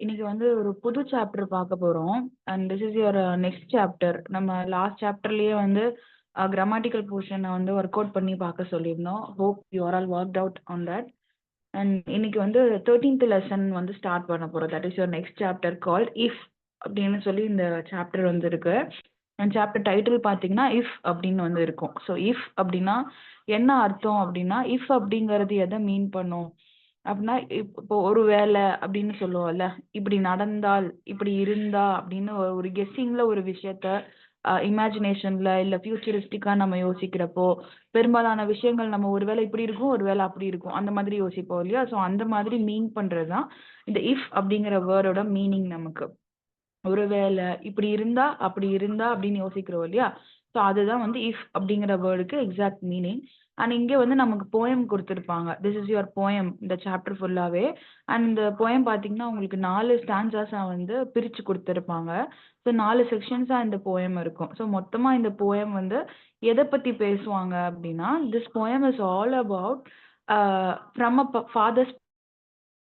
இன்னைக்கு வந்து ஒரு புது சாப்டர் பார்க்க போறோம். And this is your next chapter. நம்ம லாஸ்ட் சாப்டர்லயே வந்து கிராமட்டிக்கல் போர்ஷனை வந்து ஒர்க் அவுட் பண்ணி பார்க்க சொல்லியிருந்தோம். Hope you are all work out on that. And இன்னைக்கு வந்து 13th லெசன் வந்து ஸ்டார்ட் பண்ண போறோம். That is your next chapter called if அப்படின்னு சொல்லி இந்த சாப்டர் வந்து இருக்கு. அண்ட் சாப்டர் டைட்டில் பார்த்தீங்கன்னா இஃப் அப்படின்னு வந்து இருக்கும். ஸோ இஃப் அப்படின்னா என்ன அர்த்தம் அப்படின்னா, இஃப் அப்படிங்கிறது எதை மீன் பண்ணும் அப்படின்னா, இப்போ ஒரு வேலை அப்படின்னு சொல்லுவோம்ல, இப்படி நடந்தால், இப்படி இருந்தா அப்படின்னு ஒரு கெஸ்ஸிங்ல ஒரு விஷயத்த இமேஜினேஷன்ல இல்ல ஃபியூச்சரிஸ்டிக்கா நம்ம யோசிக்கிறப்போ, பெரும்பாலான விஷயங்கள் நம்ம ஒருவேளை இப்படி இருக்கும், ஒருவேளை அப்படி இருக்கும். அந்த மாதிரி யோசிப்போம் இல்லையா? ஸோ அந்த மாதிரி மீன் பண்றது தான் இந்த இஃப் அப்படிங்கிற வேர்டோட மீனிங் நமக்கு. ஒருவேளை இப்படி இருந்தா, அப்படி இருந்தா அப்படின்னு யோசிக்கிறோம் இல்லையா? ஸோ அதுதான் வந்து இஃப் அப்படிங்கிற வேர்டுக்கு எக்ஸாக்ட் மீனிங். அண்ட் இங்க வந்து நமக்கு போயம் குடுத்திருப்பாங்க. திஸ் இஸ் யுவர் போயம் இந்த சாப்டர் ஃபுல்லாவே. அண்ட் இந்த போயம் பார்த்தீங்கன்னா, உங்களுக்கு 4 ஸ்டான்ஸாஸா வந்து பிரிச்சு குடுத்திருப்பாங்க. ஸோ 4 செக்ஷன்ஸா இந்த போயம் இருக்கும். ஸோ மொத்தமா இந்த போயம் வந்து எத பத்தி பேசுவாங்க அப்படின்னா, this poem is all about from a father's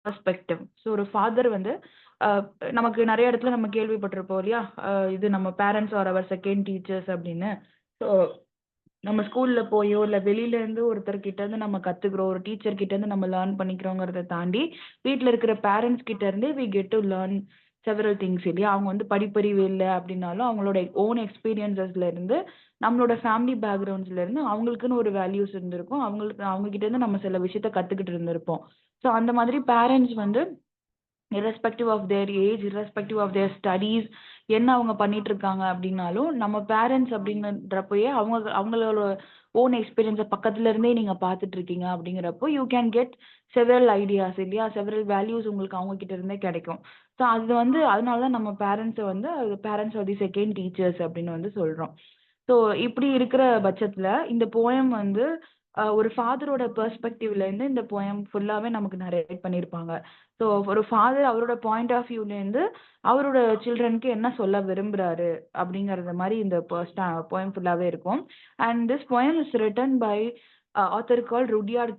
perspective. So ஒரு ஃபாதர் வந்து அஹ், நமக்கு நிறைய இடத்துல நம்ம கேள்விப்பட்டிருப்போம் இல்லையா? இது நம்ம பேரண்ட்ஸ் ஆர் அவர் செகண்ட் டீச்சர்ஸ் அப்படின்னு. ஸோ நம்ம ஸ்கூல்ல போயோ இல்ல வெளியில இருந்து ஒருத்தர் கிட்ட இருந்து நம்ம கத்துக்கிறோம், ஒரு டீச்சர் கிட்ட இருந்து நம்ம லேர்ன் பண்ணிக்கிறோங்கிறத தாண்டி வீட்ல இருக்கிற பேரண்ட்ஸ் கிட்ட இருந்து we get to learn several things இல்லையா? அவங்க வந்து படிப்பறிவு இல்லை அப்படின்னாலும் அவங்களோட ஓன் எக்ஸ்பீரியன்சஸ்ல இருந்து நம்மளோட ஃபேமிலி பேக்ரவுண்ட்ஸ்ல இருந்து அவங்களுக்குன்னு ஒரு வேல்யூஸ் இருந்திருக்கும். அவங்களுக்கு அவங்க கிட்ட இருந்து நம்ம சில விஷயத்த கத்துக்கிட்டு இருந்திருப்போம். ஸோ அந்த மாதிரி பேரண்ட்ஸ் வந்து irrespective of their age, irrespective of their studies, என்ன அவங்க பண்ணிட்டு இருக்காங்க அப்படின்னாலும், நம்ம பேரண்ட்ஸ் அப்படின்றப்பயே அவங்களோட ஓன் எக்ஸ்பீரியன்ஸை பக்கத்துல இருந்தே நீங்க பார்த்துட்டு இருக்கீங்க அப்படிங்கிறப்போ, you can get several ideas இல்லையா? செவரல் வேல்யூஸ் உங்களுக்கு அவங்க கிட்ட இருந்தே கிடைக்கும். ஸோ அது வந்து அதனால தான் நம்ம பேரண்ட்ஸை வந்து parents are the second teachers அப்படின்னு வந்து சொல்றோம். ஸோ இப்படி இருக்கிற பட்சத்துல இந்த போயம் வந்து ஒரு ஃபாதரோட பெர்ஸ்பெக்டிவ்ல இருந்து இந்த போயம் ஃபுல்லாவே நமக்கு நரேட் பண்ணியிருப்பாங்க. ஸோ ஒரு ஃபாதர் அவரோட பாயிண்ட் ஆஃப் வியூல இருந்து அவரோட சில்ட்ரனுக்கு என்ன சொல்ல விரும்புறாரு அப்படிங்கறது மாதிரி இந்த போயம் ஃபுல்லாவே இருக்கும். And this poem is written by author call Rudyard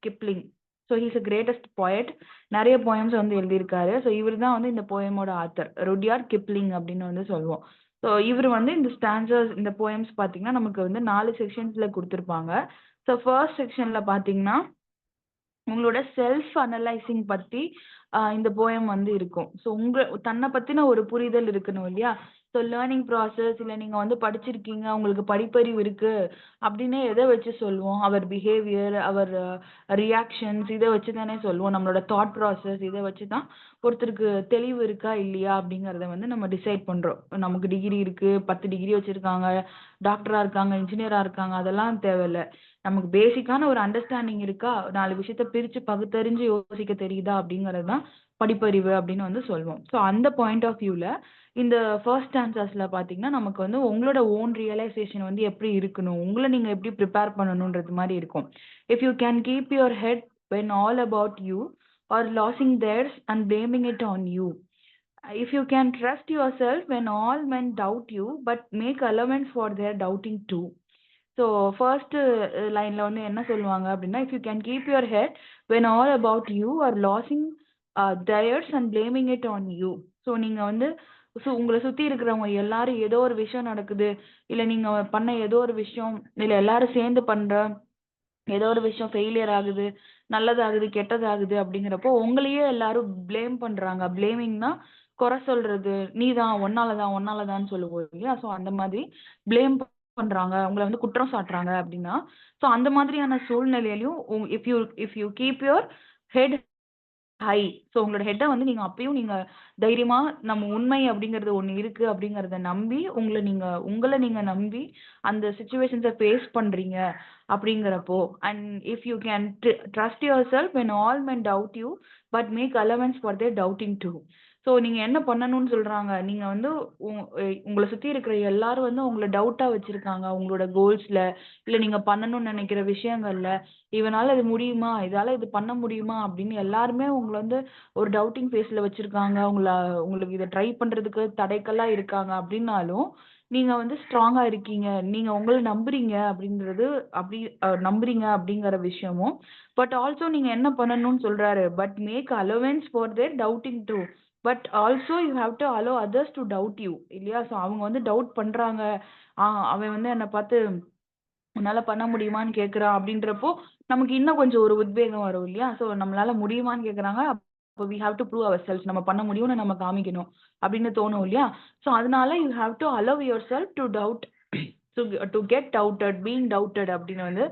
Kipling. So he's a greatest poet. நிறைய போயம்ஸ் வந்து எழுதியிருக்காரு. ஸோ இவர் தான் வந்து இந்த போயமோட ஆத்தர் ருடியார்ட் கிப்ளிங் அப்படின்னு வந்து சொல்லுவோம். ஸோ இவர் வந்து இந்த ஸ்டான்சர்ஸ் இந்த போயம்ஸ் பார்த்தீங்கன்னா நமக்கு வந்து 4 செக்ஷன்ஸ்ல கொடுத்துருப்பாங்க. ஸோ ஃபர்ஸ்ட் செக்ஷன்ல பார்த்தீங்கன்னா உங்களோட செல்ஃப் அனலைசிங் பத்தி இந்த போயம் வந்து இருக்கும். ஸோ தன்னை பத்தின ஒரு புரிதல் இருக்கணும் இல்லையா? ஸோ லேர்னிங் ப்ராசஸ் இல்லை நீங்க வந்து படிச்சிருக்கீங்க, உங்களுக்கு படிப்பறிவு இருக்கு அப்படின்னு எதை வச்சு சொல்லுவோம்? அவர் பிஹேவியர், அவர் ரியாக்ஷன்ஸ் இதை வச்சு தானே சொல்லுவோம். நம்மளோட தாட் ப்ராசஸ் இதை வச்சு தான் ஒருத்தருக்கு தெளிவு இருக்கா இல்லையா அப்படிங்கிறத வந்து நம்ம டிசைட் பண்றோம். நமக்கு டிகிரி இருக்கு, 10 டிகிரி வச்சிருக்காங்க, டாக்டரா இருக்காங்க, இன்ஜினியரா இருக்காங்க, அதெல்லாம் தேவையில்ல. நமக்கு பேசிக்கான ஒரு அண்டர்ஸ்டாண்டிங் இருக்கா, 4 விஷயத்த பிரிச்சு பகுத்தறிஞ்சு யோசிக்க தெரியுதா அப்படிங்கிறது தான் படிப்பறிவு அப்படின்னு வந்து சொல்லுவோம். ஸோ அந்த பாயிண்ட் ஆஃப் வியூல இந்த ஃபர்ஸ்ட் ஸ்டான்சஸ்ல பாத்தீங்கன்னா நமக்கு வந்து உங்களோட ஓன் ரியலைசேஷன் வந்து எப்படி இருக்கணும், உங்களை நீங்க எப்படி ப்ரிப்பேர் பண்ணணும்ன்றது மாதிரி இருக்கும். If you can keep your head when all about you or losing theirs and blaming it on you. If you can trust yourself when all men doubt you but make allowance for their doubting too. So first லைன்ல வந்து என்ன சொல்லுவாங்க அப்படின்னா, if you can keep your head when all about you are losing tyres and blaming it on you. So நீங்க வந்து உங்களை சுத்தி இருக்கிறவங்க எல்லாரும் ஏதோ ஒரு விஷயம் நடக்குது, இல்ல நீங்க பண்ண ஏதோ ஒரு விஷயம், இல்ல எல்லாரும் சேர்ந்து பண்ற ஏதோ ஒரு விஷயம் ஃபெயிலியர் ஆகுது, நல்லதாகுது, கெட்டதாகுது அப்படிங்கிறப்போ உங்களையே எல்லாரும் ப்ளேம் பண்றாங்க. ப்ளேமிங்னா குறை சொல்றது, நீதான், ஒன்னாலதான், ஒன்னாலதான்னு சொல்லுவோம் இல்லையா? ஸோ அந்த மாதிரி ப்ளேம் பண்றாங்க, உங்களை வந்து குற்றம் சாட்டுறாங்க அப்படின்னா, ஸோ அந்த மாதிரியான சூழ்நிலையிலையும் if you keep your head high. So உங்களோட ஹெட்ட வந்து நீங்க அப்பயும் நீங்க தைரியமா நம்ம உண்மை அப்படிங்கிறது ஒண்ணு இருக்கு அப்படிங்கிறத நம்பி உங்களை நீங்க நம்பி அந்த சிச்சுவேஷன்ஸை ஃபேஸ் பண்றீங்க அப்படிங்கிறப்போ, and if you can trust yourself when all men doubt you but make allowance for their doubting too. So நீங்க என்ன பண்ணணும்னு சொல்றாங்க? நீங்க வந்து உங்களை சுத்தி இருக்கிற எல்லாரும் வந்து உங்களை டவுட்டா வச்சிருக்காங்க உங்களோட கோல்ஸ்ல, இல்ல நீங்க பண்ணணும்னு நினைக்கிற விஷயங்கள்ல. இவனால இது முடியுமா, இதால இது பண்ண முடியுமா அப்படின்னு எல்லாருமே உங்களை வந்து ஒரு டவுட்டிங் ஃபேஸ்ல வச்சிருக்காங்க. உங்களுக்கு இதை ட்ரை பண்றதுக்கு தடைக்கல்லா இருக்காங்க அப்படின்னாலும் நீங்க வந்து ஸ்ட்ராங்கா இருக்கீங்க, நீங்க உங்களை நம்புறீங்க அப்படின்றது, அப்படி நம்புறீங்க அப்படிங்கிற விஷயமும். பட் ஆல்சோ நீங்க என்ன பண்ணணும்னு சொல்றாரு? But make allowance for their doubting too. But also you have to allow others to doubt you இல்லையா? ஸோ அவங்க வந்து டவுட் பண்றாங்க. அவன் வந்து என்னை பார்த்து உன்னால பண்ண முடியுமான்னு கேட்குறான் அப்படின்றப்போ நமக்கு இன்னும் கொஞ்சம் ஒரு உத்வேகம் வரும் இல்லையா? ஸோ நம்மளால முடியுமான்னு கேட்குறாங்க. அப்போ we have to prove ourselves. நம்ம பண்ண முடியும்னு நம்ம காமிக்கணும் அப்படின்னு தோணும் இல்லையா? ஸோ அதனால you have to allow your self to doubt, to get doubted, being doubted அப்படின்னு வந்து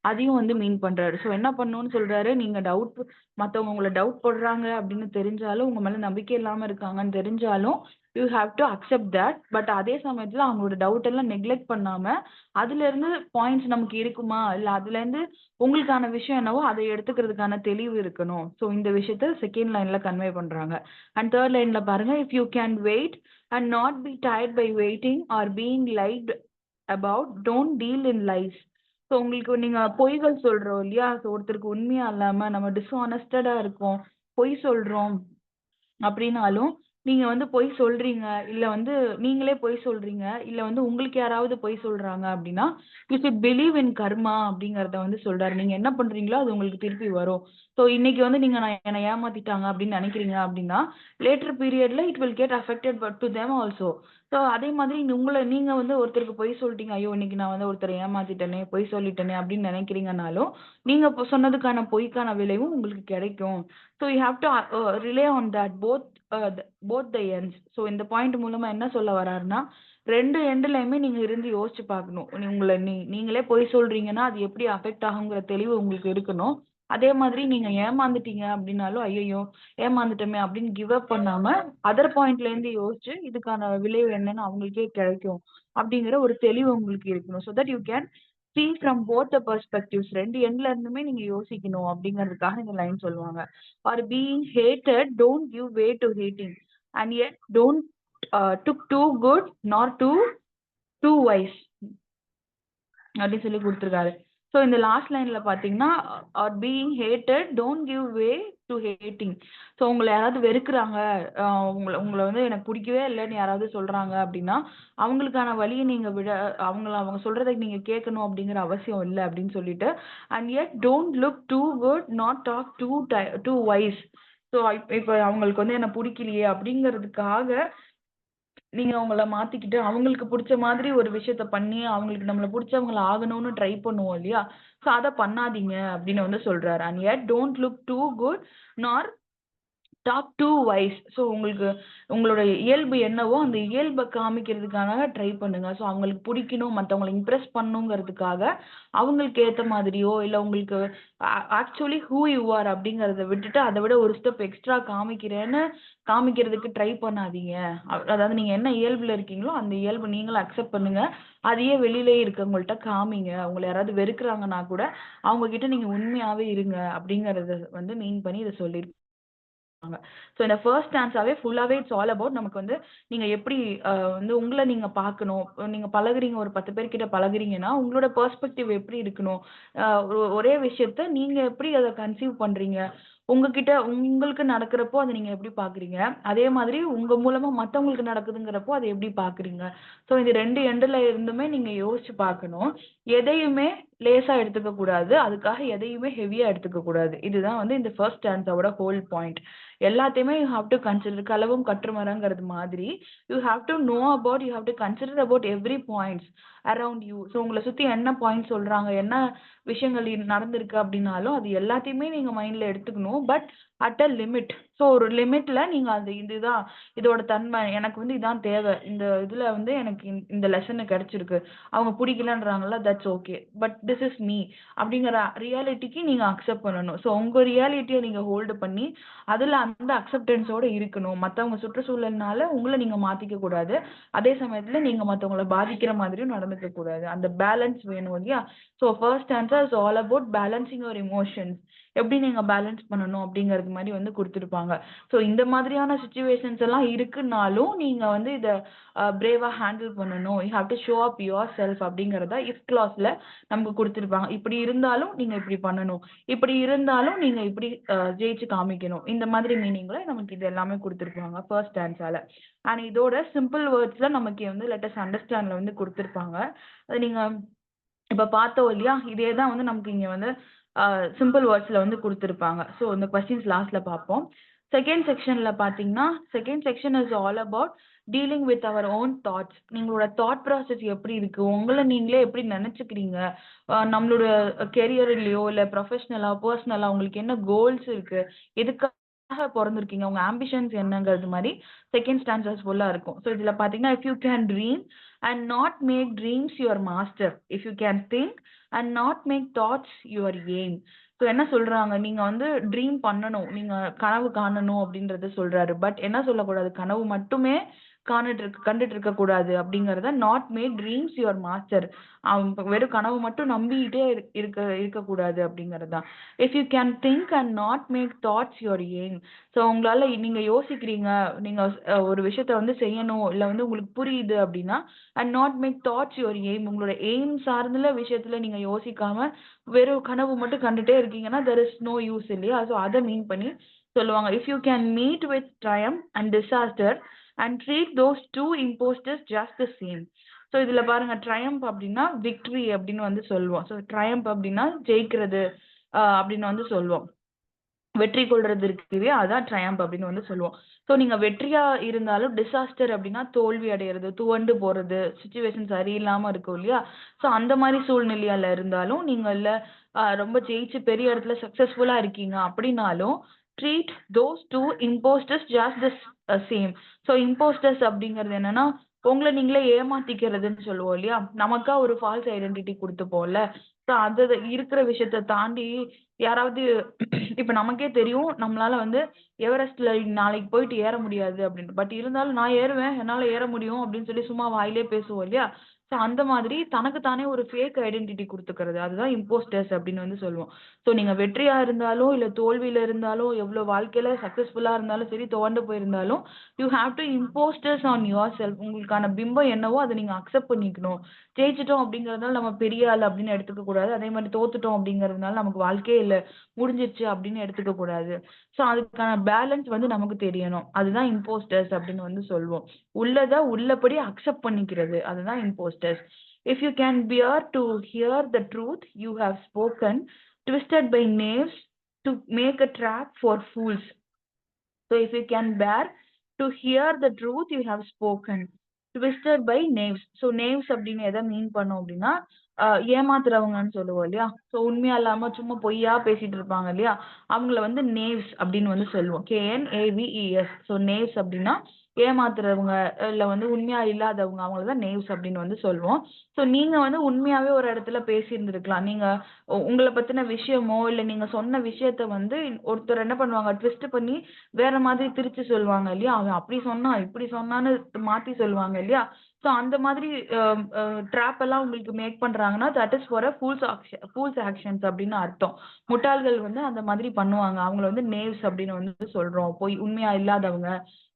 அதையும் வந்து மீன் பண்றாரு. ஸோ என்ன பண்ணணும்னு சொல்றாரு, நீங்க டவுட், மத்தவங்க உங்கள டவுட் பண்றாங்க அப்படின்னு தெரிஞ்சாலும், உங்க மேல நம்பிக்கை இல்லாம இருக்காங்கன்னு தெரிஞ்சாலும், you have to accept that. But அதே சமயத்துல அவங்களோட டவுட் எல்லாம் நெக்லெக்ட் பண்ணாம, அதுல இருந்து பாயிண்ட்ஸ் நமக்கு இருக்குமா, இல்ல அதுல இருந்து உங்களுக்கான விஷயம் என்னவோ அதை எடுத்துக்கிறதுக்கான தெளிவு இருக்கணும். ஸோ இந்த விஷயத்த செகண்ட் லைன்ல கன்வே பண்றாங்க. அண்ட் தேர்ட் லைன்ல பாருங்க, if you can wait and not be tired by waiting or being lied about, don't deal in lies. So உங்களுக்கு நீங்க பொய்கள் சொல்றோம் இல்லையா? ஸோ ஒருத்தருக்கு உண்மையா இல்லாம நம்ம டிஸ்ஆனஸ்டடா இருக்கோம், பொய் சொல்றோம் அப்படின்னாலும், நீங்க வந்து பொய் சொல்றீங்க, இல்ல வந்து நீங்களே பொய் சொல்றீங்க, இல்ல வந்து உங்களுக்கு யாராவது பொய் சொல்றாங்க அப்படின்னா, யூ ஷுட் பிலீவ் இன் கர்மா அப்படிங்கிறத வந்து சொல்றாரு. நீங்க என்ன பண்றீங்களோ அது உங்களுக்கு திருப்பி வரும். ஸோ இன்னைக்கு வந்து நீங்க என்னை ஏமாத்திட்டாங்க அப்படின்னு நினைக்கிறீங்க அப்படின்னா, லேட்டர் பீரியட்ல it will get affected but to them also. So அதே மாதிரி நீங்க வந்து ஒருத்தருக்கு பொய் சொல்லிட்டீங்க. ஐயோ! இன்னைக்கு நான் வந்து ஒருத்தரை ஏமாத்திட்டேனே, பொய் சொல்லிட்டேனே அப்படின்னு நினைக்கிறீங்கனாலும், நீங்க இப்போ சொன்னதுக்கான பொய்க்கான விளைவும் உங்களுக்கு கிடைக்கும். So you have to relay on that both the ends. So இந்த பாயிண்ட் மூலமா என்ன சொல்ல வர்றாருன்னா, 2 எண்ட்லயுமே நீங்க இருந்து யோசிச்சு பார்க்கணும். நீங்களே பொய் சொல்றீங்கன்னா, அது எப்படி அஃபெக்ட் ஆகுங்கிற தெளிவு உங்களுக்கு இருக்கணும். அதே மாதிரி நீங்க ஏமாந்துட்டீங்க அப்படின்னாலும், ஐயய்யோ! ஏமாந்துட்டோமே அப்படின்னு கிவ் அப் பண்ணாம, அதர் பாயிண்ட்ல இருந்து யோசிச்சு, இதுக்கான விளைவு என்னன்னு அவங்களுக்கே கிடைக்கும். அப்படிங்கிற ஒரு தெளிவு உங்களுக்கு இருக்கணும். So that you can see from both the perspectives. 2 எண்ட்ல இருந்துமே நீங்க யோசிக்கணும் அப்படிங்கிறதுக்காக இந்த லைன் சொல்லுவாங்க. Or being hated, don't give way to hating. And yet don't took too good nor too wise. அப்படின்னு சொல்லி குடுத்துருக்காரு. ஸோ இந்த லாஸ்ட் லைன்ல பார்த்தீங்கன்னா, are being hated don't give way to hating. So உங்கள யாராவது வெறுக்குறாங்க, உங்கள உங்கள வந்து எனக்கு பிடிக்கவே இல்லன்னு யாராவது சொல்றாங்க அப்படின்னா, அவங்களுக்கான வழிய நீங்க அவங்க சொல்றத நீங்க கேட்கணும் அப்படிங்கிற அவசியம் இல்ல அப்படின்னு சொல்லிட்டு, and yet don't look too good, not talk too wise. So இப்ப அவங்களுக்கு வந்து என்ன பிடிக்கலையே அப்படிங்கிறதுக்காக நீங்க அவங்கள மாத்திக்கிட்டு, அவங்களுக்கு புடிச்ச மாதிரி ஒரு விஷயத்த பண்ணி, அவங்களுக்கு நம்மள புடிச்சவங்கள ஆகணும்னு ட்ரை பண்ணுவோம் இல்லையா? ஸோ அத பண்ணாதீங்க அப்படின்னு வந்து சொல்றாரு. And yet don't look too good nor talk too wise. So உங்களோட இயல்பு என்னவோ, அந்த இயல்ப காமிக்கிறதுக்காக ட்ரை பண்ணுங்க. ஸோ அவங்களுக்கு புடிக்கணும், மத்தவங்கள இம்ப்ரெஸ் பண்ணணுங்கிறதுக்காக, அவங்களுக்கு ஏத்த மாதிரியோ, இல்ல உங்களுக்கு ஆக்சுவலி ஹூ யூ ஆர் அப்படிங்கிறத விட்டுட்டு, அத விட ஒரு ஸ்டெப் எக்ஸ்ட்ரா காமிக்கிறதுக்கு ட்ரை பண்ணாதீங்க. அதாவது நீங்க என்ன இயல்புல இருக்கீங்களோ, அந்த இயல்பு நீங்களும் அக்செப்ட் பண்ணுங்க. அதையே வெளியிலேயே இருக்கவங்கள்ட்ட காமிங்க. உங்கள யாராவது வெறுக்குறாங்கன்னா கூட, அவங்க கிட்ட நீங்க உண்மையாவே இருங்க அப்படிங்கிறத வந்து மீன் பண்ணி இத சொல்லியிருக்காங்க. ஸோ இந்த ஃபர்ஸ்ட் ஸ்டான்ஸாவே ஃபுல்லாவே இட்ஸ் ஆல் அபவுட் நமக்கு வந்து நீங்க எப்படி வந்து உங்கள நீங்க பார்க்கணும். நீங்க பழகுறீங்க, ஒரு 10 பேர்கிட்ட பழகுறீங்கன்னா, உங்களோட பெர்ஸ்பெக்டிவ் எப்படி இருக்கணும்? ஒரே விஷயத்த நீங்க எப்படி அத கன்சீவ் பண்றீங்க? உங்ககிட்ட உங்களுக்கு நடக்கிறப்போ அத நீங்க எப்படி பார்க்குறீங்க? அதே மாதிரி உங்க மூலமா மத்தவங்களுக்கு நடக்குதுங்கிறப்போ அத எப்படி பார்க்குறீங்க? ஸோ இது 2 எண்டுல இருந்துமே நீங்க யோசிச்சு பார்க்கணும். எதையுமே லேசா எடுத்துக்க கூடாது. அதுக்காக எதையுமே ஹெவியா எடுத்துக்க கூடாது. இதுதான் வந்து இந்த ஃபர்ஸ்ட் ஸ்டான்ஸாவோட ஹோல் பாயிண்ட். எல்லாத்தையுமே யூ ஹேவ் டு கன்சிடர். களவும் கற்றுமறங்கிறது மாதிரி you have to consider about every points around you. So உங்கள சுத்தி என்ன பாயிண்ட் சொல்றாங்க, என்ன விஷயங்கள் நடந்திருக்கு அப்படின்னாலும், அது எல்லாத்தையுமே நீங்க மைண்ட்ல எடுத்துக்கணும். But at a limit. So ஒரு லிமிட்ல நீங்க இதுதான் இதோட தன்மை. எனக்கு வந்து இதான் தேவை. இந்த இதுல வந்து எனக்கு இந்த லெசன் கிடைச்சிருக்கு. அவங்க பிடிக்கலன்றாங்கல்ல, that's okay. But this is me அப்படிங்கிற ரியாலிட்டிக்கு நீங்க அக்செப்ட் பண்ணணும். ஸோ உங்க ரியாலிட்டிய நீங்க ஹோல்டு பண்ணி, அதுல அந்த அக்செப்டன்ஸோட இருக்கணும். மத்தவங்க சுற்றுச்சூழல்னால உங்கள நீங்க மாத்திக்க கூடாது. அதே சமயத்துல நீங்க மத்தவங்கள பாதிக்கிற மாதிரியும் நடந்துக்க கூடாது. அந்த பேலன்ஸ் வேணும் இல்லையா? So first answer is all about balancing your emotions. எப்படி நீங்க பேலன்ஸ் பண்ணணும் அப்படிங்கிறது மாதிரி வந்து குடுத்துருப்பாங்க. ஸோ இந்த மாதிரியான சிச்சுவேஷன்ஸ் எல்லாம் இருக்குன்னாலும், நீங்க வந்து இத பிரேவா ஹேண்டில் பண்ணணும். You have to show up your self அப்படிங்கிறத இஃப் கிளாஸ்ல நமக்கு குடுத்துருப்பாங்க. இப்படி இருந்தாலும் நீங்க இப்படி பண்ணணும். இப்படி இருந்தாலும் நீங்க இப்படி ஜெயிச்சு காமிக்கணும். இந்த மாதிரி மீனிங்ல நமக்கு இது எல்லாமே குடுத்துருப்பாங்க ஃபர்ஸ்ட் ஸ்டான்ஸால. அண்ட் இதோட சிம்பிள் வேர்ட்ஸ்ல நமக்கு வந்து லெட் அஸ் அண்டர்ஸ்டாண்ட்ல வந்து குடுத்துருப்பாங்க. அது நீங்க இப்ப பார்த்தோம் இல்லையா? இதே தான் வந்து நமக்கு இங்க வந்து சிம்பிள் வேர்ட்ஸ்ல வந்து குடுத்துருப்பாங்க. ஸோ இந்த கொஸ்டின்ஸ் லாஸ்ட்ல பார்ப்போம். செகண்ட் செக்ஷன்ல பாத்தீங்கன்னா second section is all about dealing with our own thoughts. நீங்களோட தாட் ப்ராசஸ் எப்படி இருக்கு, உங்களை நீங்களே எப்படி நினைச்சுக்கிறீங்க, நம்மளோட கெரியர்லயோ இல்ல ப்ரொஃபஷனலா பர்சனலா உங்களுக்கு என்ன கோல்ஸ் இருக்கு, எதுக்காக பிறந்திருக்கீங்க, உங்க ஆம்பிஷன்ஸ் என்னங்கிறது மாதிரி செகண்ட் ஸ்டான்சர்ஸ் ஃபுல்லா இருக்கும். ஸோ இதுல பாத்தீங்கன்னா if you can dream and not make dreams your master, if you can think and not make thoughts your aim. So என்ன சொல்றாங்க, நீங்க வந்து ட்ரீம் பண்ணணும், நீங்க கனவு காணணும் அப்படின்றத சொல்றாரு. பட் என்ன சொல்லக்கூடாது, கனவு மட்டுமே கண்டுட்டு இருக்க கூடாது அப்படிங்கறத, not make dreams your master. வெறும் கனவு மட்டும் நம்பிக்கிட்டே இருக்கக்கூடாது அப்படிங்கறதுதான். If you can think and not make thoughts your aim. So உங்களால நீங்க யோசிக்கிறீங்க, நீங்க ஒரு விஷயத்த வந்து செய்யணும் இல்ல வந்து உங்களுக்கு புரியுது அப்படின்னா, and not make thoughts your aim, உங்களோட எய்ம் சார்ந்த விஷயத்துல நீங்க யோசிக்காம வெறும் கனவு மட்டும் கண்டுட்டே இருக்கீங்கன்னா there is no use இல்லையா. ஸோ அதை மீன் பண்ணி சொல்லுவாங்க. If you can meet with triumph and disaster and treat those two imposters just the same. So இதுல பாருங்க, triumph அப்படின்னா victory அப்படின்னு வந்து சொல்லுவோம். ஸோ triumph அப்படின்னா ஜெயிக்கிறது அப்படின்னு வந்து சொல்லுவோம். வெற்றி கொள்றது இருக்குது, அதான் ட்ரையம்ப் அப்படின்னு வந்து சொல்லுவோம். ஸோ நீங்க வெற்றியா இருந்தாலும் டிசாஸ்டர் அப்படின்னா தோல்வி அடைகிறது, துவண்டு போறது, சுச்சுவேஷன் சரியில்லாம இருக்கும் இல்லையா. ஸோ அந்த மாதிரி சூழ்நிலையால இருந்தாலும் நீங்க இல்ல ரொம்ப ஜெயிச்சு பெரிய இடத்துல சக்சஸ்ஃபுல்லா இருக்கீங்க அப்படின்னாலும் treat those two impostors just the same. So impostors அப்படிங்கிறது என்னன்னா உங்களை நீங்களே ஏமாத்திக்கிறதுன்னு சொல்லுவோம் இல்லையா. நமக்கா ஒரு ஃபால்ஸ் ஐடென்டிட்டி கொடுத்துப்போம்ல. ஸோ அது இருக்கிற விஷயத்த தாண்டி யாராவது இப்ப நமக்கே தெரியும் நம்மளால வந்து எவரெஸ்ட்ல நாளைக்கு போயிட்டு ஏற முடியாது அப்படின்னு. பட் இருந்தாலும் நான் ஏறுவேன், என்னால ஏற முடியும் அப்படின்னு சொல்லி சும்மா வாயிலே பேசுவோம் இல்லையா. ஸோ அந்த மாதிரி தனக்கு தானே ஒரு ஃபேக் ஐடென்டிட்டி கொடுத்துக்கிறது, அதுதான் இம்போஸ்டர்ஸ் அப்படின்னு வந்து சொல்லுவோம். ஸோ நீங்க வெற்றியா இருந்தாலும் இல்ல தோல்வியில இருந்தாலும் எவ்வளவு வாழ்க்கையில சக்சஸ்ஃபுல்லா இருந்தாலும் சரி துவண்டு போயிருந்தாலும் you have to impostors on your self. உங்களுக்கான பிம்பம் என்னவோ அதை நீங்க அக்செப்ட் பண்ணிக்கணும். ஜெயிச்சிட்டோம் அப்படிங்கறதுனால நம்ம பெரிய ஆள் அப்படின்னு எடுத்துக்க கூடாது, அதே மாதிரி தோத்துட்டோம் அப்படிங்கறதுனால நமக்கு வாழ்க்கையே இல்ல முடிஞ்சிருச்சு அப்படின்னு எடுத்துக்க கூடாது. ஸோ அதுக்கான பேலன்ஸ் வந்து நமக்கு தெரியணும், அதுதான் இம்போஸ்டர்ஸ் அப்படின்னு வந்து சொல்லுவோம். உள்ளத உள்ளபடி அக்செப்ட் பண்ணிக்கிறது, அதுதான் impostors. If you can bear to hear the truth you have spoken twisted by knaves to make a trap for fools. So if you can bear to hear the truth you have spoken, twisted by knaves. So knaves அப்படின்னு எதை மீன் பண்ணோம் அப்படின்னா ஏமாத்துறவங்கன்னு சொல்லுவோம் இல்லையா. So உண்மையா இல்லாம சும்மா பொய்யா பேசிட்டு இருப்பாங்க இல்லையா, அவங்கள வந்து நேவ்ஸ் அப்படின்னு வந்து சொல்லுவோம். KNAVES. ஸோ நேவ்ஸ் அப்படின்னா ஏமாத்துறவங்க இல்ல வந்து உண்மையா இல்லாதவங்க, அவங்கள தான் நேவ்ஸ் அப்படின்னு வந்து சொல்லுவோம். ஸோ நீங்க வந்து உண்மையாவே ஒரு இடத்துல பேசியிருந்திருக்கலாம். நீங்க உங்களை பத்தின விஷயமோ இல்ல நீங்க சொன்ன விஷயத்த வந்து ஒருத்தர் என்ன பண்ணுவாங்க, ட்விஸ்ட் பண்ணி வேற மாதிரி திரிச்சு சொல்லுவாங்க இல்லையா. அவன் அப்படி சொன்னா இப்படி சொன்னான்னு மாத்தி சொல்லுவாங்க இல்லையா. ஸோ அந்த மாதிரி ட்ராப் எல்லாம் உங்களுக்கு மேக் பண்றாங்கன்னா that is for a fools actions அப்படின்னு அர்த்தம். முட்டாள்கள் வந்து அந்த மாதிரி பண்ணுவாங்க, அவங்கள வந்து நேவ்ஸ் அப்படின்னு வந்து சொல்றோம், போய் உண்மையா இல்லாதவங்க.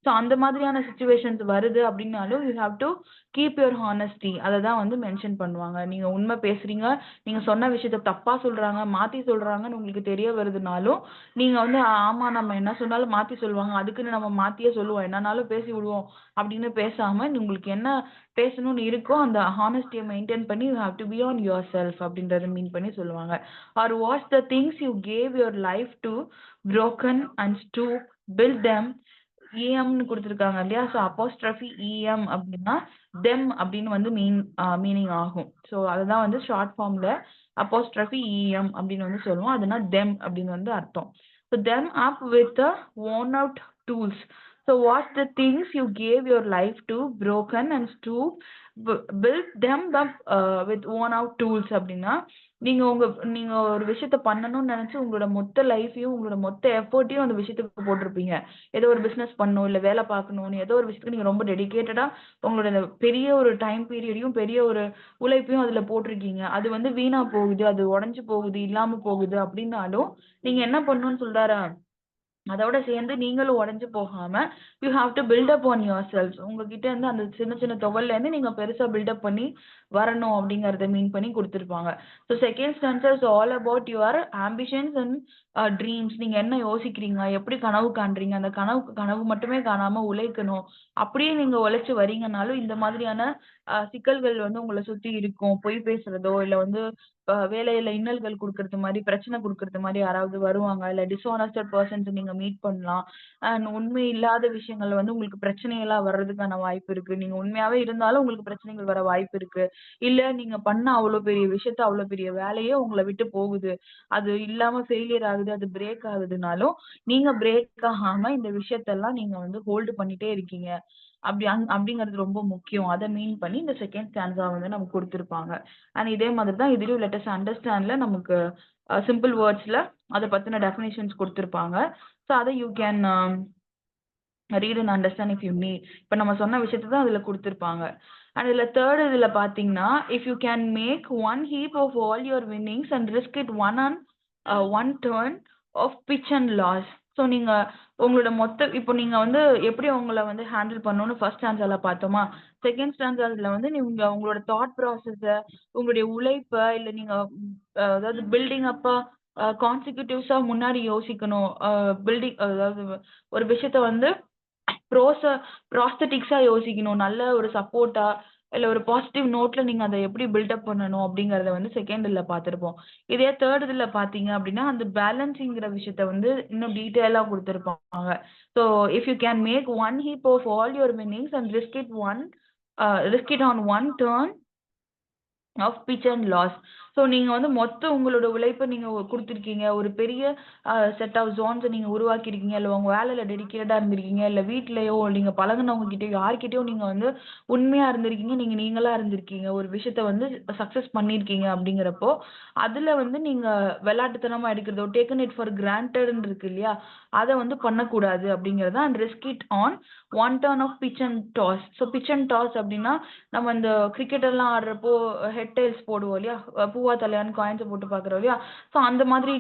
ஸோ அந்த மாதிரியான சுச்சுவேஷன்ஸ் வருது அப்படின்னாலும் you have to keep your honesty, அதை தான் வந்து மென்ஷன் பண்ணுவாங்க. நீங்க உண்மை பேசுறீங்க, நீங்க சொன்ன விஷயத்த தப்பா சொல்றாங்க மாத்தி சொல்றாங்கன்னு உங்களுக்கு தெரிய வருதுனாலும் நீங்க வந்து ஆமா நம்ம என்ன சொன்னாலும் மாத்தி சொல்லுவாங்க, அதுக்குன்னு நம்ம மாத்தியே சொல்லுவோம், என்னன்னாலும் பேசி விடுவோம் அப்படின்னு பேசாம உங்களுக்கு என்ன பேசணும்னு இருக்கோ அந்த ஹானஸ்டியை மெயின்டைன் பண்ணி you have to be on your self அப்படின்றத மீன் பண்ணி சொல்லுவாங்க. Or watch the things you gave your life to broken and stoop build them. EMன்னு கொடுத்துருக்காங்க இல்லையா. ஸோ அப்போஸ்ட்ரஃபி EM அப்படின்னா தெம் அப்படின்னு வந்து மீனிங் ஆகும். ஸோ அதுதான் வந்து ஷார்ட் ஃபார்ம்ல அப்போஸ்ட்ரஃபி EM அப்படின்னு வந்து சொல்லுவோம், அதுனா தெம் அப்படின்னு வந்து அர்த்தம். So them up with worn out tools. So what the things you gave your life to broken and stoop build them up with worn out tools அப்படின்னா நீங்க ஒரு விஷயத்த பண்ணணும்னு நினைச்சு உங்களோட மொத்த லைஃபையும் உங்களோட மொத்த எஃபர்ட்டையும் அந்த விஷயத்துக்கு போட்டிருப்பீங்க. ஏதோ ஒரு பிசினஸ் பண்ணணும் இல்ல வேலை பார்க்கணும்னு ஏதோ ஒரு விஷயத்துக்கு நீங்க ரொம்ப டெடிகேட்டடா உங்களோட பெரிய ஒரு டைம் பீரியடையும் பெரிய ஒரு உழைப்பையும் அதுல போட்டிருக்கீங்க. அது வந்து வீணா போகுது, அது உடைஞ்சு போகுது, இல்லாம போகுது அப்படின்னாலும் நீங்க என்ன பண்ணணும்னு சொல்றாரா, அதோட சேர்ந்து நீங்களும் உடைஞ்சு போகாம you have to build up on your self. உங்ககிட்ட இருந்து அந்த சின்ன சின்ன தொகல்ல இருந்து நீங்க பெருசா பில்டப் பண்ணி வரணும் அப்படிங்கறத மீன் பண்ணி கொடுத்துருப்பாங்க. So second ஸ்டான்சர் is all about your ambitions and dreams. நீங்க என்ன யோசிக்கிறீங்க, எப்படி கனவு காண்றீங்க, அந்த கனவு மட்டுமே காணாம உழைக்கணும். அப்படியே நீங்க உழைச்சு வரீங்கனாலும் இந்த மாதிரியான சிக்கல்கள் வந்து உங்களை சுத்தி இருக்கும். பொய் பேசுறதோ இல்ல வந்து வேலையில இன்னல்கள் குடுக்கறது மாரி, பிரச்சனை குடுக்கறது மாரி யாராவது வருவாங்க. இல்ல டிஸ்ஹானஸ்டட் பெர்சன்ஸ் நீங்க மீட் பண்ணலாம். அண்ட் உண்மை இல்லாத விஷயங்கள்ல வந்து உங்களுக்கு பிரச்சனைகளா வர்றதுக்கான வாய்ப்பு இருக்கு. நீங்க உண்மையாவே இருந்தாலும் உங்களுக்கு பிரச்சனைகள் வர வாய்ப்பு இருக்கு. இல்ல நீங்க பண்ண அவ்ளோ பெரிய விஷயத்த, அவ்ளோ பெரிய வேலையே உங்கள விட்டு போகுது. அது இல்லாம ஃபெயிலியர் ஆகுது. அது பிரேக் ஆகுதுனாலும், நீங்க பிரேக் ஆகாம இந்த விஷயத்தெல்லாம் நீங்க வந்து ஹோல்டு பண்ணிட்டே இருக்கீங்க. அப்படிங்கிறது ரொம்ப முக்கியம். அத மீன் பண்ணி இந்த செகண்ட் ஸ்டான்ஸா வந்து நமக்கு குடுத்திருப்பாங்க. அண்ட் இதே மாதிரி தான் இதுலயும் லெட் அஸ் அண்டர்ஸ்டாண்ட்ல நமக்கு சிம்பிள் வேர்ட்ஸ்ல அத பத்தின டெஃபினிஷன்ஸ் குடுத்திருப்பாங்க. ஸோ அத you can read and understand if you need. இப்ப நம்ம சொன்ன விஷயத்த தான் அதுல குடுத்திருப்பாங்க. அண்ட் இதுல 3rd இதுல பார்த்தீங்கன்னா, if you can make one heap of all your winnings and risk it one turn of pitch and lose. So நீங்க உங்களோட இப்போ நீங்க வந்து எப்படி உங்கள வந்து ஹேண்டில் பண்ணணும்னு ஃபர்ஸ்ட் ஸ்டான்ஸால பார்த்தோமா? செகண்ட் ஸ்டான்ஸால வந்து நீங்க உங்களோட தாட் ப்ராசஸ, உங்களுடைய உழைப்ப, இல்ல நீங்க அதாவது பில்டிங் அப்பா கான்சிக்யூட்டிவ்ஸா முன்னாடி யோசிக்கணும். அதாவது ஒரு விஷயத்த வந்து ப்ரோஸ ப்ராஸ்தட்டிக்ஸா யோசிக்கணும். நல்ல ஒரு சப்போர்ட்டா, இல்ல ஒரு பாசிட்டிவ் நோட்ல நீங்க அத எப்படி பில்டப் பண்ணணும் அப்படிங்கிறத வந்து 2 இதுல பார்த்திருப்போம். இதே 3 இதுல பார்த்தீங்க அப்படின்னா, அந்த பேலன்சிங்கிற விஷயத்த வந்து இன்னும் டீட்டெயிலா குடுத்திருப்பாங்க. So if you can make one heap of all your winnings and risk it on one turn of pitch and lose. So நீங்க வந்து மொத்த உங்களோட உழைப்ப நீங்க குடுத்துருக்கீங்க. ஒரு பெரிய செட் ஆஃப் ஜோன்ஸ நீங்க உருவாக்கியிருக்கீங்க. இல்ல உங்க வேலையில டெடிகேட்டடா இருந்திருக்கீங்க. இல்ல வீட்லயோ, நீங்க பழகுனவங்க கிட்டயோ யார்கிட்டயோ நீங்க வந்து உண்மையா இருந்திருக்கீங்க. நீங்க நீங்களா இருந்திருக்கீங்க. ஒரு விஷயத்த வந்து சக்சஸ் பண்ணியிருக்கீங்க அப்படிங்கிறப்போ, அதுல வந்து நீங்க வெளாட்டுத்தனமா எடுக்கிறதோ, டேக்கன் இட் ஃபார் கிராண்டட்ன்னு இருக்கு இல்லையா? அத வந்து பண்ணக்கூடாது அப்படிங்கிறது தான். And risk it on one turn of pitch and toss. So pitch and toss அப்படின்னா, நம்ம இந்த கிரிக்கெட் எல்லாம் ஆடுறப்போ ஹெட் டெயில்ஸ் போடுவோம் இல்லையா? பூவா தலையான்னு காயின்ஸ போட்டு பார்க்குறோம் இல்லையா? ஸோ அந்த மாதிரி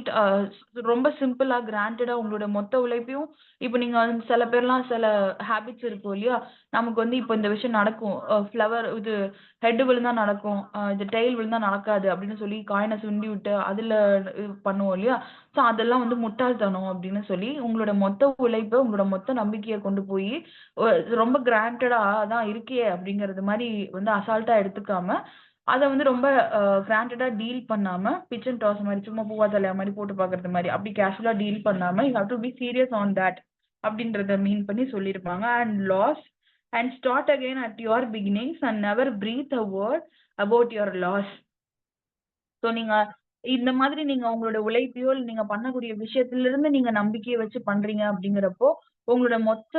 ரொம்ப சிம்பிளா கிராண்டடா உங்களோட மொத்த உழைப்பையும் இப்ப நீங்க வந்து சில பேர்லாம் சில ஹேபிட்ஸ் இருக்கும் இல்லையா? நமக்கு வந்து இப்ப இந்த விஷயம் நடக்கும். ஃப்ளவர் இது ஹெட் விழுந்தா நடக்கும். இது டெயில் விழுந்தா நடக்காது அப்படின்னு சொல்லி காயின சுண்டி விட்டு அதுல இது பண்ணுவோம் இல்லையா? ஸோ அதெல்லாம் வந்து முட்டாள்தனம் அப்படின்னு சொல்லி உங்களோட மொத்த உழைப்ப, உங்களோட மொத்த நம்பிக்கைய கொண்டு போயி ஒ ரொம்ப கிராண்டடா தான் இருக்கே அப்படிங்கிறது மாரி வந்து அசால்ட்டா எடுத்துக்காம, அத வந்து ரொம்ப கிராண்டடா டீல் பண்ணாம, பிட்ச் அண்ட் டாஸ் மாரி சும்மா பூவா தலையா மாரி போட்டு பார்க்கறது மாரி, அப்படி கேஷுவலா டீல் பண்ணாம, you have to be serious on that அப்படின்றத மீன் பண்ணி சொல்லியிருப்பாங்க. And lose and start again at your beginnings and never breathe a word about your loss. So நீங்க இந்த மாதிரி நீங்க உங்களோட உழைப்பையோ, இல்ல நீங்க பண்ணக்கூடிய விஷயத்திலிருந்து நீங்க நம்பிக்கைய வச்சு பண்றீங்க அப்படிங்கிறப்போ, உங்களோட மொத்த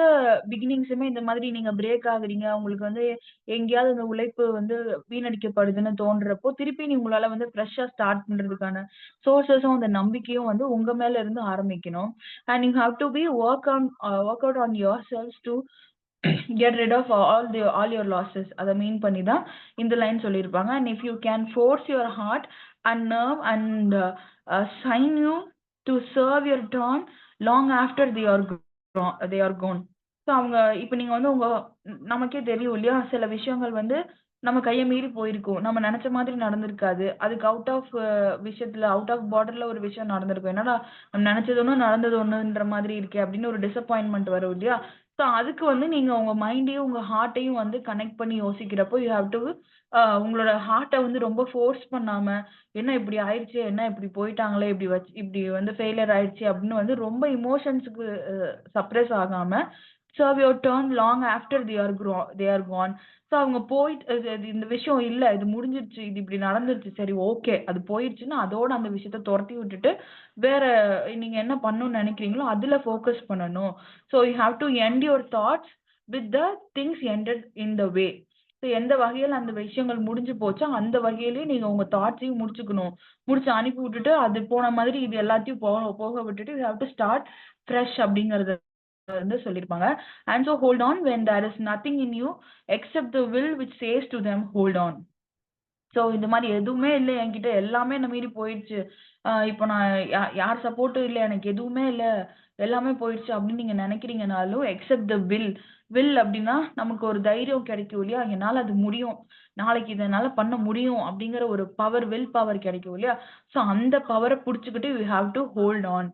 பிகினிங்ஸுமே இந்த மாதிரி நீங்க பிரேக் ஆகுறீங்க. உங்களுக்கு வந்து எங்கேயாவது அந்த உழைப்பு வந்து வீணடிக்கப்படுதுன்னு தோன்றப்போ, திருப்பி உங்களால வந்து ஃப்ரெஷ்ஷா ஸ்டார்ட் பண்றதுக்கான சோர்ஸஸும், அந்த நம்பிக்கையும் வந்து உங்க மேல இருந்து ஆரம்பிக்கணும். And you have to be work out on your self to get rid of all your losses. அத மீன் பண்ணி தான் இந்த லைன் சொல்லியிருப்பாங்க. And if you can force your heart and nerve and sinew to serve your turn long after they are gone. So அவங்க இப்ப நீங்க வந்து நமக்கே தெரியும் இல்லையா? சில விஷயங்கள் வந்து நம்ம கைய மீறி போயிருக்கும். நம்ம நெனச்ச மாதிரி நடந்திருக்காது. அதுக்கு அவுட் ஆஃப் பார்டர்ல ஒரு விஷயம் நடந்திருக்கும். என்னடா நம்ம நெனச்சது ஒண்ணு, நடந்தது ஒண்ணுன்ற மாதிரி இருக்கே! அப்படின்னு ஒரு டிசப்பாயின்ட்மென்ட் வரும் இல்லையா? ஸோ அதுக்கு வந்து நீங்க உங்க மைண்டையும், உங்க ஹார்ட்டையும் வந்து கனெக்ட் பண்ணி யோசிக்கிறப்போ, யூ ஹேவ் டூ உங்களோட ஹார்ட்ட வந்து ரொம்ப ஃபோர்ஸ் பண்ணாம, என்ன இப்படி ஆயிருச்சே! என்ன இப்படி போயிட்டாங்களே! இப்படி வந்து ஃபெயிலியர் ஆயிடுச்சே! அப்படின்னு வந்து ரொம்ப எமோஷன்ஸ்க்கு சப்ரஸ் ஆகாம, serve your turn long after they are gone. So அவங்க போயிட்டு இந்த விஷயம் இல்ல. இது முடிஞ்சிருச்சு. இது இப்படி நடந்துருச்சு. சரி ஓகே. அது போயிருச்சுன்னா, அதோட அந்த விஷயத்த தொரத்தி விட்டுட்டு, வேற நீங்க என்ன பண்ணணும்னு நெனைக்கிறீங்களோ, அதுல ஃபோக்கஸ் பண்ணணும். So you have to end your thoughts with the things ended in the way. So எந்த வகையில அந்த விஷயங்கள் முடிஞ்சு போச்சோ, அந்த வகையிலேயே நீங்க உங்க தாட்ஸையும் முடிச்சுக்கணும். முடிச்சு அனுப்பி விட்டுட்டு, அது போன மாதிரி இது எல்லாத்தையும் போக போக விட்டுட்டு, you have to start fresh அப்படிங்கிறத வந்து சொல்லியிருப்பாங்க. And so hold on when there is nothing in you except the will which says to them hold on. So இந்த மாரி எதுவுமே இல்ல என்கிட்ட. எல்லாமே என்ன மீறி போயிடுச்சு. இப்போ நான் யார் சப்போர்ட்டும் இல்ல. எனக்கு எதுவுமே இல்ல. எல்லாமே போயிடுச்சு அப்படின்னு நீங்க நெனைக்கிறீங்கனாலும், எக்ஸெப்ட் த வில் அப்படின்னா நமக்கு ஒரு தைரியம் கிடைக்கும் இல்லையா? என்னால அது முடியும். நாளைக்கு இத என்னால பண்ண முடியும் அப்படிங்கிற ஒரு வில் பவர் கிடைக்கும் இல்லையா? ஸோ அந்த பவர புடிச்சுக்கிட்டு you have to hold on.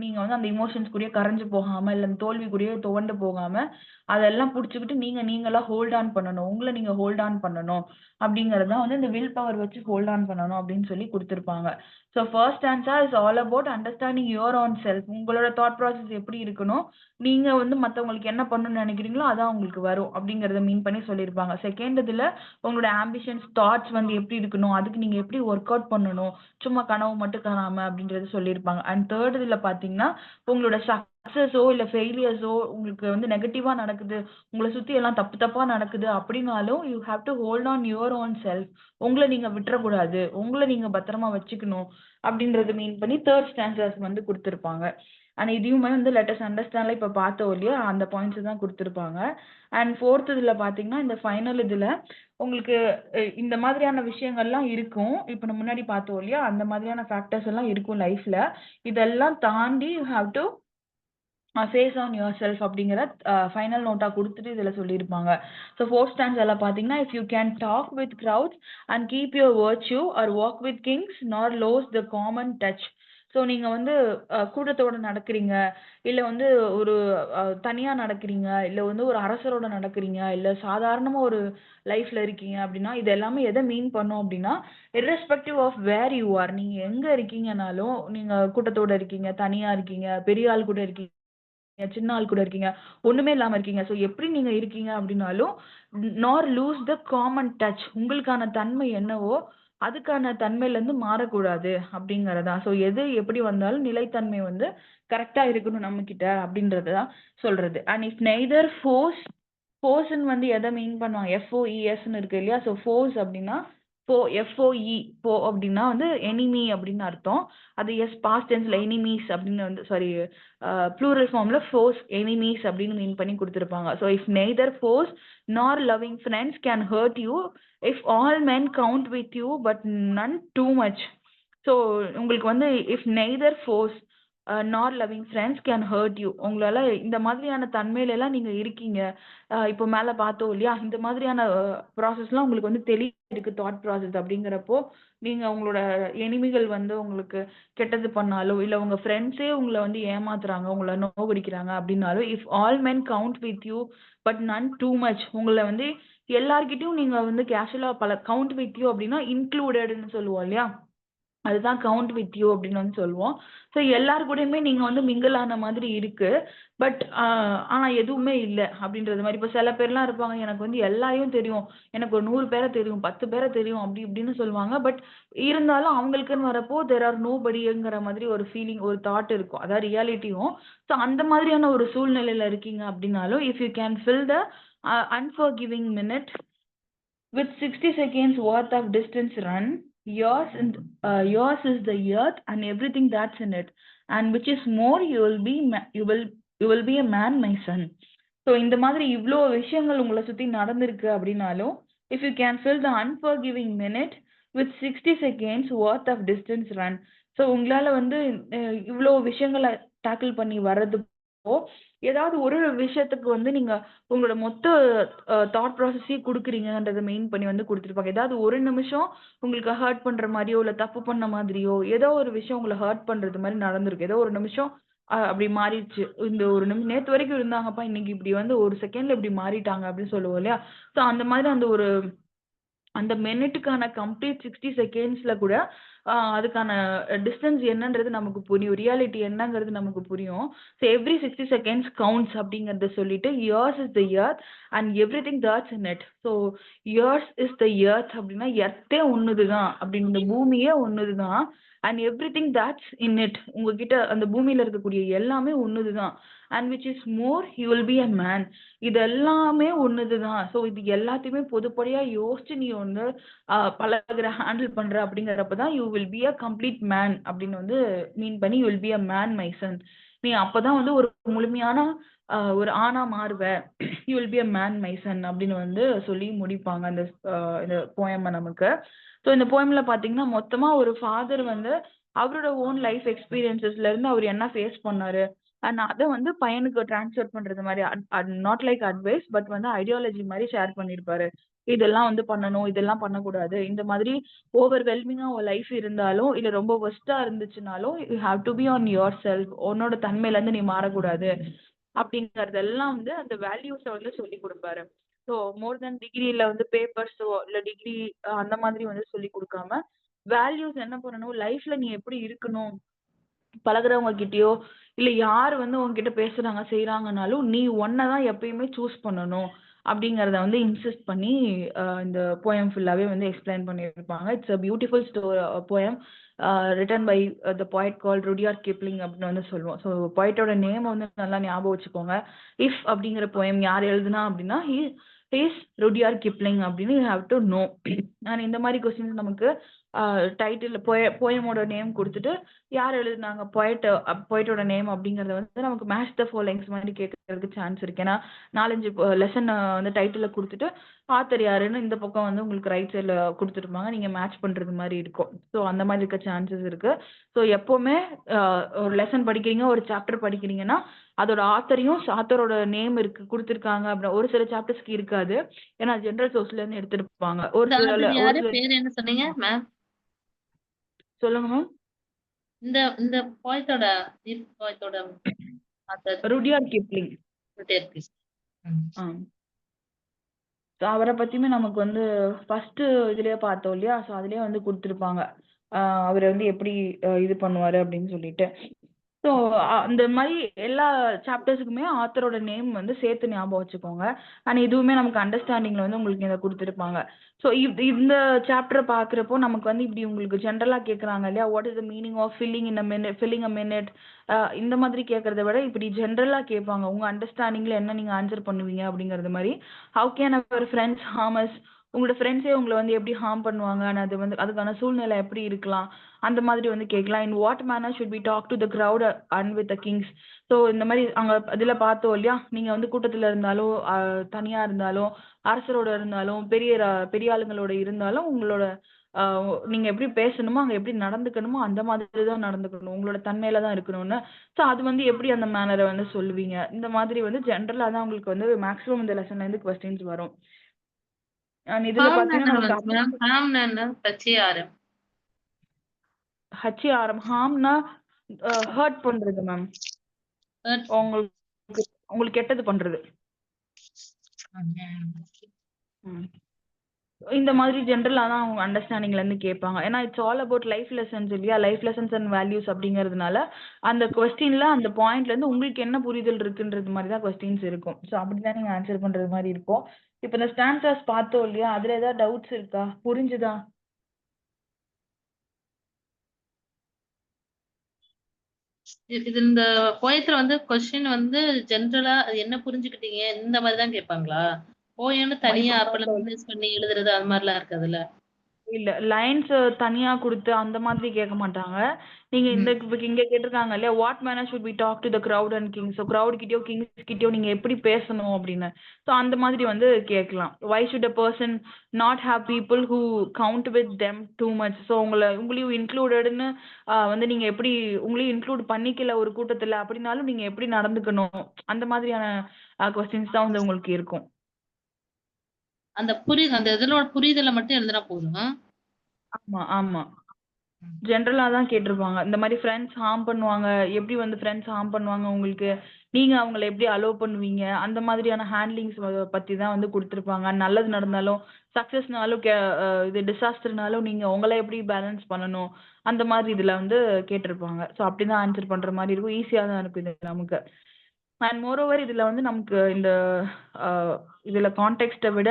நீங்க வந்து அந்த எமோஷன்ஸ் கூடயே கரைஞ்சு போகாம, இல்ல அந்த தோல்வி கூடயே துவண்டு போகாம, அதெல்லாம் புடிச்சுக்கிட்டு நீங்களா ஹோல்ட் ஆன் பண்ணணும். உங்கள நீங்க ஹோல்ட் ஆன் பண்ணணும். அப்படிங்கிறது தான் வந்து இந்த வில் பவர் வச்சு ஹோல்ட் ஆன் பண்ணணும் அப்படின்னு சொல்லி குடுத்திருப்பாங்க. So first stanza is all about understanding your own self. உங்களோட தாட் ப்ராசஸ் எப்படி இருக்கணும், நீங்க வந்து மத்தவங்களுக்கு என்ன பண்ணணும்னு நினைக்கிறீங்களோ அதான் உங்களுக்கு வரும் அப்படிங்கிறத மீன் பண்ணி சொல்லியிருப்பாங்க. செகண்ட் இதுல உங்களோட ஆம்பிஷன்ஸ், தாட்ஸ் வந்து எப்படி இருக்கணும், அதுக்கு நீங்க எப்படி ஒர்க் அவுட் பண்ணணும், சும்மா கனவு மட்டும் காணாம அப்படின்றது சொல்லியிருப்பாங்க. அண்ட் தேர்ட் இதுல பாத்தீங்கன்னா உங்களோட சக்சஸோ இல்ல ஃபெயிலியர்ஸோ உங்களுக்கு வந்து நெகட்டிவா நடக்குது, உங்கள சுத்தி எல்லாம் தப்பு தப்பா நடக்குது அப்படின்னாலும் you have to hold on your own self. உங்கள நீங்க விட்டுறக்கூடாது, உங்கள நீங்க பத்திரமா வச்சுக்கணும் அப்படின்றத மீன் பண்ணி தேர்ட் ஸ்டான்சர்ஸ் வந்து குடுத்திருப்பாங்க. அண்ட் இதையுமே வந்து லெட் அஸ் அண்டர்ஸ்டாண்ட்ல இப்ப பார்த்தோம் இல்லையா, அந்த பாயிண்ட்ஸ் தான் குடுத்திருப்பாங்க. அண்ட் ஃபோர்த் இதுல பாத்தீங்கன்னா இந்த ஃபைனல் இதுல உங்களுக்கு இந்த மாதிரியான விஷயங்கள்லாம் இருக்கும். இப்ப நம்ம முன்னாடி பார்த்தோம் இல்லையா, அந்த மாதிரியான ஃபேக்டர்ஸ் எல்லாம் இருக்கும் லைஃப்ல. இதெல்லாம் தாண்டி you have to face on your self அப்படிங்கிற ஃபைனல் நோட்டா குடுத்துட்டு இதுல சொல்லியிருப்பாங்க. ஸோ ஃபோர்த் ஸ்டான்ஸால பார்த்தீங்கன்னா, if you can talk with crowds and keep your virtue or walk with kings nor lose the common touch. So நீங்க வந்து கூட்டத்தோட நடக்கிறீங்க, இல்ல வந்து ஒரு தனியா நடக்கிறீங்க, இல்ல வந்து ஒரு அரசரோட நடக்கிறீங்க, இல்ல சாதாரணமா ஒரு லைஃப்ல இருக்கீங்க அப்படின்னா, இது எல்லாமே எத மீன் பண்ணும் அப்படின்னா, irrespective of where you are. நீங்க எங்க இருக்கீங்கனாலும், நீங்க கூட்டத்தோட இருக்கீங்க, தனியா இருக்கீங்க, பெரிய ஆள் கூட இருக்கீங்க, சின்ன ஆள் கூட இருக்கீங்க, ஒண்ணுமே இல்லாம இருக்கீங்க. ஸோ எப்படி நீங்க இருக்கீங்க அப்படின்னாலும், நார் லூஸ் த காமன் டச். உங்களுக்கான தன்மை என்னவோ, அதுக்கான தன்மையிலருந்து மாறக்கூடாது அப்படிங்கிறதா. ஸோ எது எப்படி வந்தாலும் நிலைத்தன்மை வந்து கரெக்ட்டா இருக்கணும் நம்மகிட்ட அப்படின்றத தான் சொல்றது. அண்ட் இஃப் நெய்தர் ஃபோர்ஸ்ன்னு வந்து எத மீன் பண்ணுவாங்க? எஃப்ஓஇஎஸ்ன்னு இருக்கு இல்லையா? ஸோ ஃபோர்ஸ் அப்படின்னா, எஃப்ஓஇ அப்படின்னா வந்து எனிமி அப்படின்னு அர்த்தம். அது பாஸ்ட் டென்ஸ்ல எனிமீஸ் அப்படின்னு வந்து சாரி ப்ளூரல் ஃபார்ம்ல ஃபோர்ஸ், எனிமீஸ் அப்படின்னு மீன் பண்ணி குடுத்திருப்பாங்க. So if neither foes nor loving friends can hurt you, if all men count with you but none too much. So உங்களுக்கு வந்து if neither foes nor loving friends can hurt you. உங்களால இந்த மாதிரியான தன்மையில எல்லாம் நீங்க இருக்கீங்க. இப்போ மேல பார்த்தோம் இல்லையா? இந்த மாதிரியான ப்ராசஸ்லாம் உங்களுக்கு வந்து இருக்கு தாட் ப்ராசஸ் அப்படிங்கிறப்போ, நீங்க உங்களோட எனிமிகள் வந்து உங்களுக்கு கெட்டது பண்ணாலோ, இல்ல உங்க ஃப்ரெண்ட்ஸே உங்கள வந்து ஏமாத்துறாங்க, உங்கள நோகடிக்கிறாங்க அப்படின்னாலும், if all men count with you but none too much. உங்கள வந்து எல்லார்கிட்டயும் நீங்க வந்து கேஷுவலா கவுண்ட் வித் யூ அப்படின்னா இன்க்ளூடட்ன்னு சொல்லுவோம் இல்லையா? அதுதான் கவுண்ட் வித் யூ அப்படின்னு வந்து சொல்லுவோம். ஸோ எல்லார் கூடயுமே நீங்க வந்து மிங்கிள் ஆன மாதிரி இருக்கு. பட் ஆனா எதுவுமே இல்ல அப்படின்றது மாரி. இப்ப சில பேர்லாம் இருப்பாங்க, எனக்கு வந்து எல்லாரையும் தெரியும். எனக்கு ஒரு 100 பேர தெரியும், 10 பேர தெரியும் அப்படி இப்படின்னு சொல்லுவாங்க. பட் இருந்தாலும் அவங்களுக்குன்னு வரப்போ தேர் ஆர் நோபடிங்கிற மாதிரி ஒரு ஃபீலிங், ஒரு தாட் இருக்கும். அதான் ரியாலிட்டியும். ஸோ அந்த மாதிரியான ஒரு சூழ்நிலையில இருக்கீங்க அப்படின்னாலும், if you can fill the unforgiving minute with 60 seconds worth of distance run, yours is the earth and everything that's in it. And which is more, you will be a man, my son. So இந்த மாதிரி இவ்ளோ விஷயங்கள் உங்கள சுத்தி நடந்திருக்கு அப்படின்னாலும், if you can fill the unforgiving minute with 60 seconds worth of distance run. So உங்களால வந்து இவ்ளோ விஷயங்கள டேக்கிள் பண்ணி வர்றதுப்போ, ஏதாவது ஒரு விஷயத்துக்கு வந்து நீங்க உங்களோட மொத்த தாட் ப்ராசஸையும் குடுக்குறீங்கன்றத மெயின் பண்ணி வந்து குடுத்துருப்பாங்க. ஏதாவது ஒரு நிமிஷம் உங்களுக்கு ஹர்ட் பண்ற மாரியோ, இல்ல தப்பு பண்ண மாதிரியோ, ஏதோ ஒரு விஷயம் உங்கள ஹர்ட் பண்றது மாரி நடந்திருக்கு. ஏதோ ஒரு நிமிஷம் அப்படி மாறிடுச்சு. இந்த ஒரு நேத்து வரைக்கும் இருந்தாங்கப்பா, இன்னைக்கு இப்படி வந்து ஒரு செகண்ட்ல இப்படி மாறிட்டாங்க அப்படின்னு சொல்லுவோம் இல்லையா? ஸோ அந்த மாதிரி அந்த மினிட்டுக்கான கம்ப்ளீட் 60 செகண்ட்ஸ்ல கூட அதுக்கான டிஸ்டன்ஸ் என்னன்றது நமக்கு புரியும். ரியாலிட்டி என்னங்கிறது நமக்கு புரியும். ஸோ எவ்ரி 60 செகண்ட்ஸ் கவுண்ட்ஸ் அப்படிங்கிறத சொல்லிட்டு, "years is the earth and everything that's in it." So years is the earth அப்படின்னா, எர்த்தே ஒண்ணுது தான். அப்படின்னு இந்த பூமியே ஒண்ணுது தான். And everything that's in it. உங்ககிட்ட அந்த பூமியில இருக்கக்கூடிய எல்லாமே ஒண்ணுது தான். And which is more you will be a man. இது எல்லாமே ஒண்ணுது தான். ஸோ இது எல்லாத்தையுமே பொதுப்படையா யோசிச்சு நீ வந்து பழகுற, ஹேண்டில் பண்ற அப்படிங்கிறப்ப தான் you will be a complete man அப்படின்னு வந்து மீன் பண்ணி you will be a man my son. நீ அப்பதான் வந்து ஒரு முழுமையான ஒரு ஆணா மாறுவ. You will be a man my son அப்படின்னு வந்து சொல்லி முடிப்பாங்க அந்த இந்த போயம நமக்கு. ஸோ இந்த போயம்ல பாத்தீங்கன்னா மொத்தமா ஒரு ஃபாதர் வந்து அவரோட ஓன் லைஃப் எக்ஸ்பீரியன்சஸ்ல இருந்து அவர் என்ன ஃபேஸ் பண்ணாரு அண்ட் அத வந்து பையனுக்கு ட்ரான்ஸ்ஃபர் பண்றது மாரி நாட் லைக் அட்வைஸ் பட் வந்து ஐடியாலஜி மாரி ஷேர் பண்ணியிருப்பாரு. இதெல்லாம் வந்து பண்ணணும், இதெல்லாம் பண்ணக்கூடாது. இந்த மாதிரி ஓவர்வெல்மிங்கா உன் லைஃப் இருந்தாலும், இல்ல ரொம்ப வொர்ஸ்ட்டா இருந்துச்சுனாலும், you have to be on your self. உன்னோட தன்மையிலருந்து நீ மாறக்கூடாது. அப்படிங்கறதெல்லாம் வந்து அந்த வேல்யூஸ வந்து சொல்லிக் கொடுப்பாரு. ஸோ மோர் தென் டிகிரில வந்து பேப்பர்ஸோ இல்ல டிகிரி அந்த மாதிரி வந்து சொல்லிக் கொடுக்காம வேல்யூஸ் என்ன பண்ணணும், லைஃப்ல நீ எப்படி இருக்கணும், பழகுறவங்க கிட்டயோ இல்ல யார் வந்து உங்ககிட்ட பேசுறாங்க செய்றாங்கனாலும் நீ ஒன்ன தான் எப்பயுமே சூஸ் பண்ணணும் அப்படிங்கறத வந்து இன்சிஸ்ட் பண்ணி இந்த போயம் ஃபுல்லாவே வந்து எக்ஸ்பிளைன் பண்ணியிருப்பாங்க. It's a beautiful poem written by the poet called Rudyard Kipling அப்படின்னு வந்து சொல்லுவோம். ஸோ போய்ட்டோட நேம் வந்து நல்லா ஞாபகம் வச்சுக்கோங்க. இஃப் அப்படிங்கிற போயம் யார் எழுதுனா அப்படின்னா இஸ் ருடியார்ட் கிப்ளிங் அப்படின்னு you have to know. And இந்த மாதிரி கொஸ்டின்ஸ் நமக்கு டைட்டில் போயமோட நேம் கொடுத்துட்டு யார் எழுதுனாங்க பொயட்டோட நேம் அப்படிங்கறத வந்து நமக்கு மேட்ச் த ஃபோலோயிங்ஸ் மாதிரி கேட்கறதுக்கு சான்ஸ் இருக்கு. ஏன்னா 4-5 லெசன் வந்து டைட்டில கொடுத்துட்டு ஆத்தர் யாருன்னு இந்த பக்கம் வந்து உங்களுக்கு ரைட் சைடில் கொடுத்துருப்பாங்க, நீங்க மேட்ச் பண்றது மாதிரி இருக்கும். ஸோ அந்த மாதிரி இருக்க சான்சஸ் இருக்கு. ஸோ எப்பவுமே ஒரு லெசன் படிக்கிறீங்க, ஒரு சாப்டர் படிக்கிறீங்கன்னா அதோட ஆத்தரோட நேம் இருக்கு கொடுத்துருக்காங்க அப்படின்னா ஒரு சில சாப்டர்ஸ்க்கு இருக்காது. ஏன்னா ஜென்ரல் சோர்ஸ்ல இருந்து எடுத்திருப்பாங்க. இந்த ஆத்தர் யாரு? பேர் என்ன சொன்னீங்க மேம்? சொல்லுங்க மேம். இந்த இந்த போயத்தோட போயத்தோட ஆத்தர் ருடியார்ட் கிப்ளிங். அவரை பத்தியுமே நமக்கு வந்து ஃபர்ஸ்ட் இதுலயே பார்த்தோம் இல்லையா? ஸோ அதுலயே வந்து கொடுத்துருப்பாங்க. அவர் வந்து எப்படி இது பண்ணுவாரு அப்படின்னு சொல்லிட்டு. ஸோ அந்த மாதிரி எல்லா சாப்டர்ஸுக்குமே ஆத்தரோட நேம் வந்து சேர்த்து ஞாபகம் வச்சுக்கோங்க. அண்ட் இதுவுமே நமக்கு அண்டர்ஸ்டாண்டிங்ல வந்து உங்களுக்கு இதை கொடுத்துருப்பாங்க. ஸோ இந்த சாப்டரை பார்க்குறப்போ நமக்கு வந்து இப்படி உங்களுக்கு ஜென்ரலாக கேட்குறாங்க இல்லையா, what is the meaning of filling a minute இந்த மாதிரி கேட்கறத விட இப்படி ஜென்ரலாக கேட்பாங்க. உங்கள் அண்டர்ஸ்டாண்டிங்கில் என்ன நீங்கள் ஆன்சர் பண்ணுவீங்க அப்படிங்கிறது மாதிரி. How can our friends harm us, உங்களோட ஃப்ரெண்ட்ஸே உங்களை வந்து எப்படி ஹார்ம் பண்ணுவாங்க, அது வந்து அதுக்கான சூழ்நிலை எப்படி இருக்கலாம் அந்த மாதிரி வந்து கேட்கலாம். In what manner should be talk to the crowd and with the kings. So இந்த மாதிரி அங்கே இதில் பார்த்தோம் இல்லையா, நீங்கள் வந்து கூட்டத்தில் இருந்தாலும் தனியாக இருந்தாலும் அரசரோட இருந்தாலும் பெரிய ஆளுங்களோட இருந்தாலும் உங்களோட நீங்க எப்படி பேசணுமோ அங்க எப்படி நடந்துக்கணுமோ அந்த மாதிரி தான் நடந்துக்கணும், உங்களோட தன்மையில தான் இருக்கணும்னு. ஸோ அது வந்து எப்படி அந்த மேனரை வந்து சொல்லுவீங்க, இந்த மாதிரி வந்து ஜென்ரலா தான் உங்களுக்கு வந்து மேக்ஸிமம் இந்த லெசன்ல இருந்து கொஸ்டின்ஸ் வரும். இதுல பாத்தீங்கன்னா ஹச்ஏஆர்எம் ஹார்ம்னா ஹர்ட் பண்றது மேம், உங்களுக்கு கெட்டது பண்றது. இந்த மாதிரி ஜென்ரலா தான் அவங்க அண்டர்ஸ்டாண்டிங்ல இருந்து கேட்பாங்க. ஏன்னா it's all about life lessons இல்லையா, லைஃப் லெசன்ஸ் அண்ட் வேல்யூஸ் அப்படிங்கிறதுனால அந்த கொஸ்டின்ல அந்த பாயிண்ட்ல இருந்து உங்களுக்கு என்ன புரிதல் இருக்குன்றது மாதிரி தான் கொஸ்டின்ஸ் இருக்கும். ஸோ அப்படிதான் நீங்க ஆன்சர் பண்றது மாதிரி இருக்கும். இப்போ இந்த ஸ்டான்சர்ஸ் பார்த்தோம் இல்லையா, அதுல ஏதாவது டவுட்ஸ் இருக்கா, புரிஞ்சுதா? இது இந்த போயத்துல வந்து கொஸ்டின் வந்து ஜென்ரலா அது என்ன புரிஞ்சுக்கிட்டீங்க இந்த மாதிரி தான் கேட்பாங்களா? போயம்னு தனியா அனலைஸ் பண்ணி எழுதுறது அது மாதிரிலாம் இருக்காதுல்ல? இல்ல லைன்ஸ் தனியா கொடுத்து அந்த மாதிரி கேட்க மாட்டாங்க. நீங்க இங்க கேட்டிருக்காங்க இல்லையா, what manner should be talk to the crowd and kings. So crowd கிட்டயோ கிங்ஸ் கிட்டயோ நீங்க எப்படி பேசணும் அப்படின்னு. ஸோ அந்த மாதிரி வந்து கேட்கலாம். Why should a person not have people who count with them too much. So உங்களையும் இன்க்ளூடட்னு வந்து நீங்க எப்படி உங்களையும் இன்க்ளூட் பண்ணிக்கல ஒரு கூட்டத்துல அப்படின்னாலும் நீங்க எப்படி நடந்துக்கணும், அந்த மாதிரியான கொஸ்டின்ஸ் தான் வந்து உங்களுக்கு இருக்கும். அந்த இதனோட புரிதலை மட்டும் எழுதினா போதும். ஆமா ஆமா, ஜென்ரலா தான் கேட்டிருப்பாங்க. இந்த மாதிரி ஃப்ரெண்ட்ஸ் ஹார்ம் பண்ணுவாங்க, எப்படி வந்து ஃப்ரெண்ட்ஸ் ஹார்ம் பண்ணுவாங்க உங்களுக்கு, நீங்க அவங்கள எப்படி அலோவ் பண்ணுவீங்க, அந்த மாதிரியான ஹேண்ட்லிங்ஸ் பத்தி தான் வந்து கொடுத்துருப்பாங்க. நல்லது நடந்தாலும் சக்சஸ்னாலும் இது டிசாஸ்டர்னாலும் நீங்க உங்களை எப்படி பேலன்ஸ் பண்ணணும் அந்த மாதிரி இதுல வந்து கேட்டிருப்பாங்க. ஸோ அப்படிதான் ஆன்சர் பண்ற மாதிரி இருக்கும். ஈஸியா தான் இருக்கும் இது நமக்கு. அண்ட் மோரோவர் இதுல வந்து நமக்கு இந்த இதுல கான்டெக்ஸ்ட்டை விட